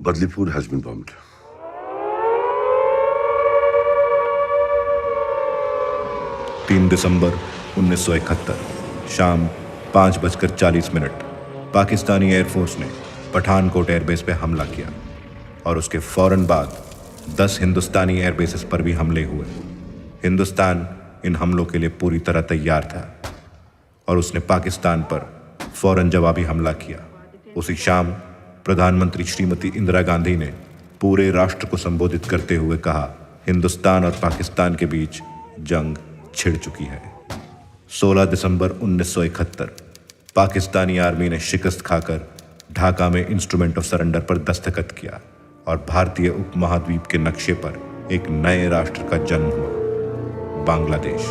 Badlipur has been bombed. December 1971 शाम 5:40 पाकिस्तानी एयरफोर्स ने पठानकोट एयरबेस पे हमला किया और उसके फौरन बाद 10 हिंदुस्तानी एयरबेसेस पर भी हमले हुए। हिंदुस्तान इन हमलों के लिए पूरी तरह तैयार था और उसने पाकिस्तान पर फौरन जवाबी हमला किया। उसी शाम प्रधानमंत्री श्रीमती इंदिरा गांधी ने पूरे राष्ट्र को संबोधित करते हुए कहा, हिंदुस्तान और पाकिस्तान के बीच जंग छिड़ चुकी है। 16 दिसंबर 1971 पाकिस्तानी आर्मी ने शिकस्त खाकर ढाका में इंस्ट्रूमेंट ऑफ सरेंडर पर दस्तखत किया और भारतीय उपमहाद्वीप के नक्शे पर एक नए राष्ट्र का जन्म हुआ, बांग्लादेश।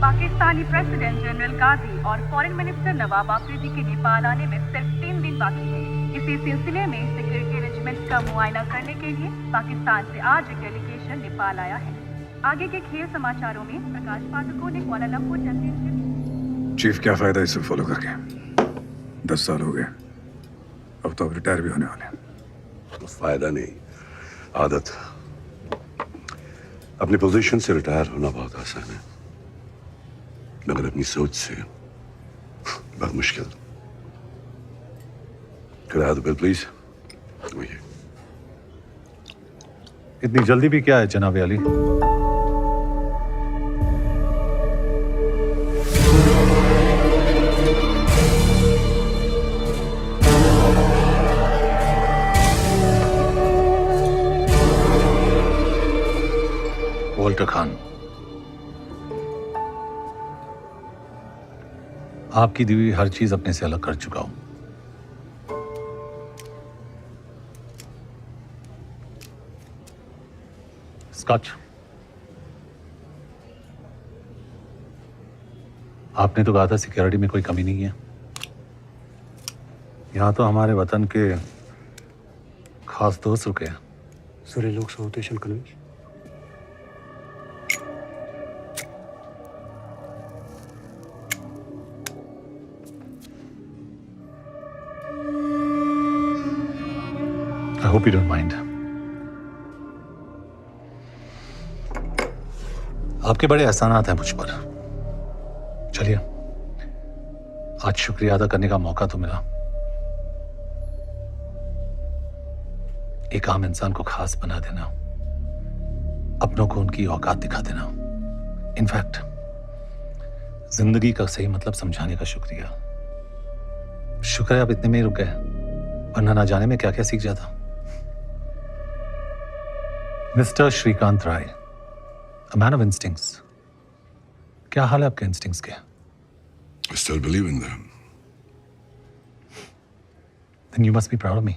पाकिस्तानी प्रेसिडेंट जनरल गाजी और फॉरेन मिनिस्टर नवाब आफरीदी के नेपाल आने में सिर्फ 3 दिन बाकी है। इसी सिलसिले में सिक्योरिटी अरेंजमेंट्स का मुआयना करने के लिए पाकिस्तान से आज एक डेलीगेशन नेपाल आया है। आगे के खेल समाचारों में प्रकाश पाठकों ने कुआलालंपुर चैंपियनशिप। चीफ, क्या फायदा इसे फॉलो करके? 10 साल हो गए, अब तो रिटायर भी होने वाले हैं। फायदा नहीं, आदत। अपनी पोजीशन से रिटायर होना बहुत आसान है, मगर अपनी सोच से बहुत मुश्किल। Could I have the bill, please? वही। इतनी जल्दी भी क्या है जनाब अली? वॉल्टर खान, आपकी दी हुई हर चीज अपने से अलग कर चुका हूं। स्कॉच, आपने तो कहा था सिक्योरिटी में कोई कमी नहीं है। यहां तो हमारे वतन के खास दोस्त रुके हैं। सर, लोग south Asian convention. I hope you don't mind. आपके बड़े एहसानात हैं मुझ पर। चलिए, आज शुक्रिया अदा करने का मौका तो मिला। एक आम इंसान को खास बना देना, अपनों को उनकी औकात दिखा देना, इनफैक्ट जिंदगी का सही मतलब समझाने का शुक्रिया। शुक्र है आप इतने में ही रुक गए, वरना ना जाने में क्या क्या सीख जाता। Mister Shrikant Rai, a man of instincts. क्या हाल है आपके इंस्टिंक्ट्स के? I still believe in them. Then you must be proud of me.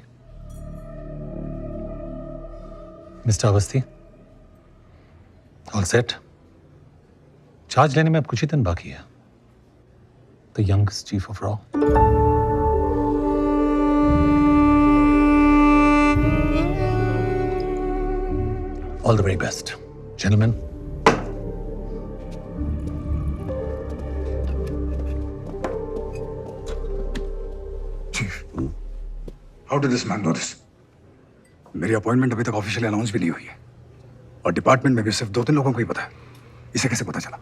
Mister Awasthi, all set? Charge लेने में अब कुछ ही दिन बाकी है। The youngest chief of Raw. All the very best, gentlemen. Chief, how did this man know this? मेरी appointment अभी तक ऑफिशियली अनाउंस भी नहीं हुई है और डिपार्टमेंट में भी सिर्फ 2-3 लोगों को ही पता है। इसे कैसे पता चला?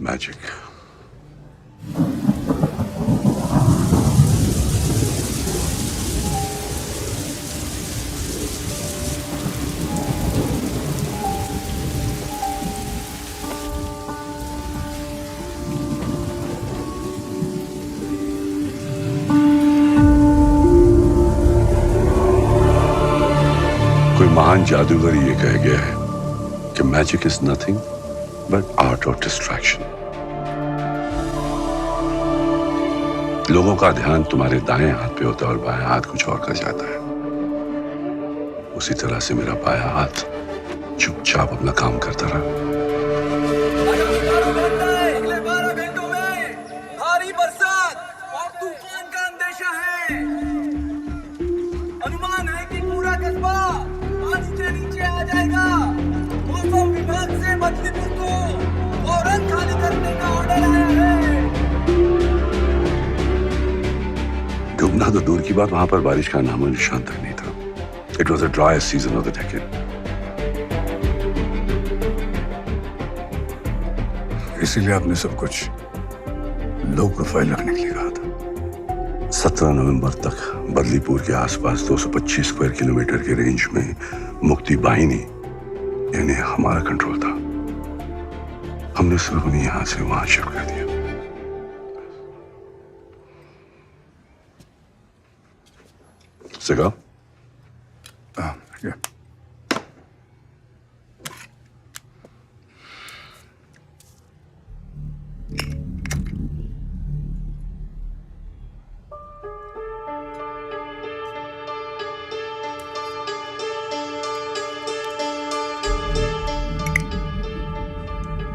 मैजिक। कोई महान जादूगर ये कह गया है कि magic is nothing but art of distraction. लोगों का ध्यान तुम्हारे दाएं हाथ पे होता है और बाएं हाथ कुछ और कर जाता है। उसी तरह से मेरा बायां हाथ चुपचाप अपना काम करता रहा। अगले 12 घंटों में भारी बरसात और तूफान का अंदेशा है। अनुमान है कि पूरा कस्बा पानी के नीचे आ जाएगा। मौसम विभाग से बदलीपुर को फौरन खाली करने का ऑर्डर आया है। डूबना तो दूर की बात, वहां पर बारिश का नामो निशान तक नहीं था। It was the driest season of the decade. इसीलिए आपने सब कुछ लो प्रोफाइल रखने के लिए कहा था। 17 नवंबर तक बदलीपुर के आसपास 225 स्क्वायर किलोमीटर के रेंज में मुक्ति बाहिनी यानी हमारा कंट्रोल था। हमने सिर्फ उन्हें यहां से वहां शिफ्ट कर दिया। सिगा?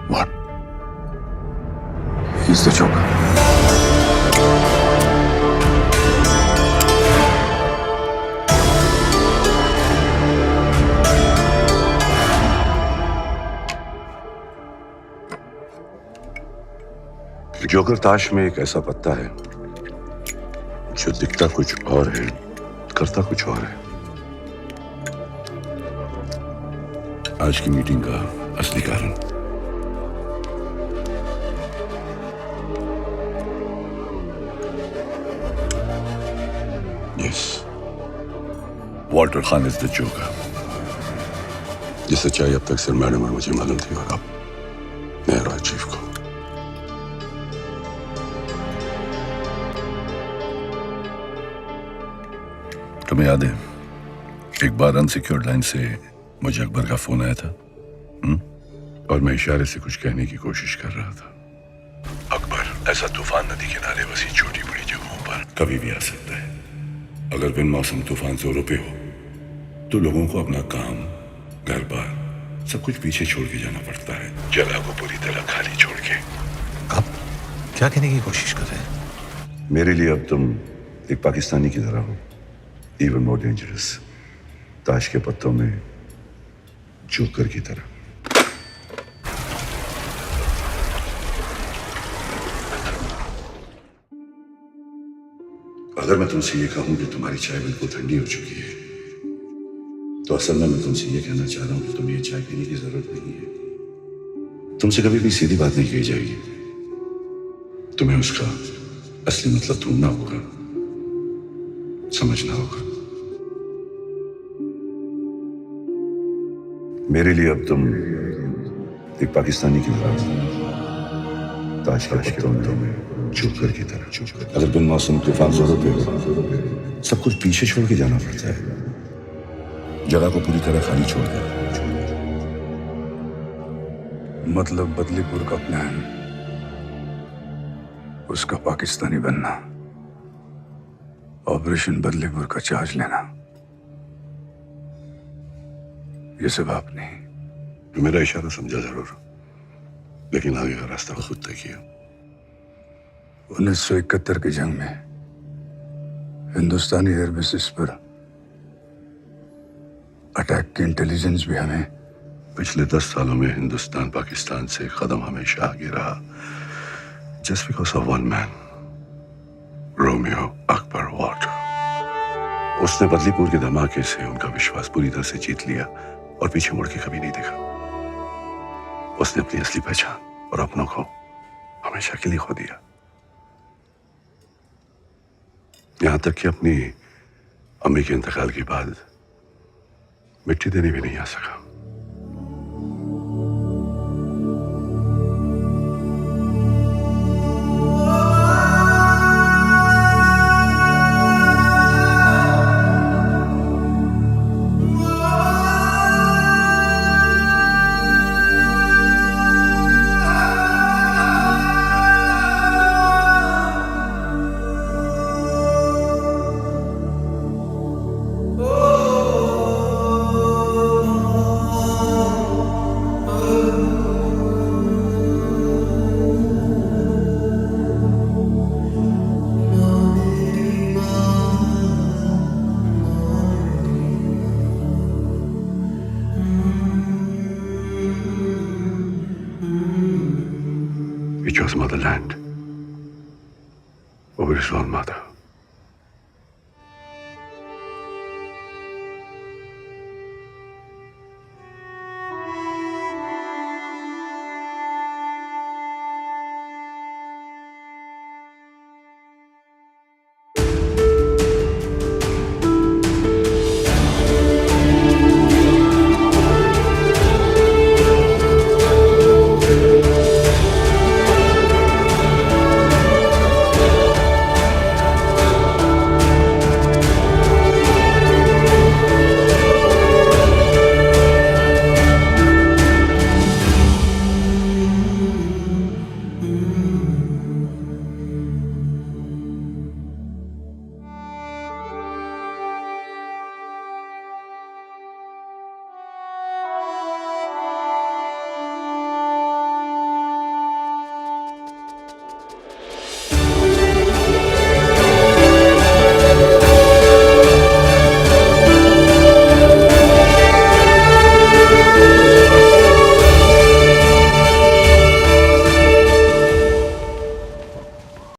What? He's the Joker. Joker ताश में एक ऐसा पत्ता है जो दिखता कुछ और है, करता कुछ और है। आज की मीटिंग का असली कारण yes, Walter Khan is the joker. ये सच्चाई अब तक सिर्फ मैडम और मुझे मालूम थी और अब मैं रॉयल चीफ को। तुम्हें याद है एक बार अनसिक्योर्ड लाइन से मुझे अकबर का फोन आया था और मैं इशारे से कुछ कहने की कोशिश कर रहा था। अकबर ऐसा तूफान नदी किनारे बसी छोटी बड़ी जगहों पर कभी भी आ सकता है। अगर बिन मौसम तूफान जोरों पे हो तो लोगों को अपना काम, घर बार सब कुछ पीछे छोड़ के जाना पड़ता है, जगह को पूरी तरह खाली छोड़ के। आप क्या कहने की कोशिश कर रहे हैं? मेरे लिए अब तुम एक पाकिस्तानी की तरह हो, even more dangerous, ताश के पत्तों में जोकर की तरह। अगर मैं तुमसे ये कहूं कि तुम्हारी चाय बिल्कुल ठंडी हो चुकी है तो असल में मैं तुमसे ये कहना चाह रहा हूं कि तुम्हें ये चाय पीने की जरूरत नहीं है। तुमसे कभी भी सीधी बात नहीं कही जाएगी, तुम्हें उसका असली मतलब ढूंढना होगा, समझना होगा। मेरे लिए अब तुम एक पाकिस्तानी की तरह ताश के पत्तों में जोकर की तरह। अगर बिन मौसम तूफान जोरों पे हो सब कुछ पीछे छोड़ के जाना पड़ता है, जगह को पूरी तरह खाली छोड़ देना। मतलब बदलीपुर का प्लान, उसका पाकिस्तानी बनना, ऑपरेशन बदलीपुर का चार्ज लेना, ये सब आपने। मेरा इशारा समझा जरूर, लेकिन आगे का रास्ता खुद तय किया। 1971 की जंग में हिंदुस्तानी एयर बेसिस पर अटैक की इंटेलिजेंस भी हमें। पिछले 10 सालों में हिंदुस्तान पाकिस्तान से कदम हमेशा आगे रहा, just because of one man, Romeo Akbar Walter. उसने बदलीपुर के धमाके से उनका विश्वास पूरी तरह से जीत लिया और पीछे मुड़ के कभी नहीं देखा। उसने अपनी असली पहचान और अपनों को हमेशा के लिए खो दिया, यहां तक कि अपनी अम्मी के इंतकाल के बाद मिट्टी देने भी नहीं आ सका। India's motherland over his own mother.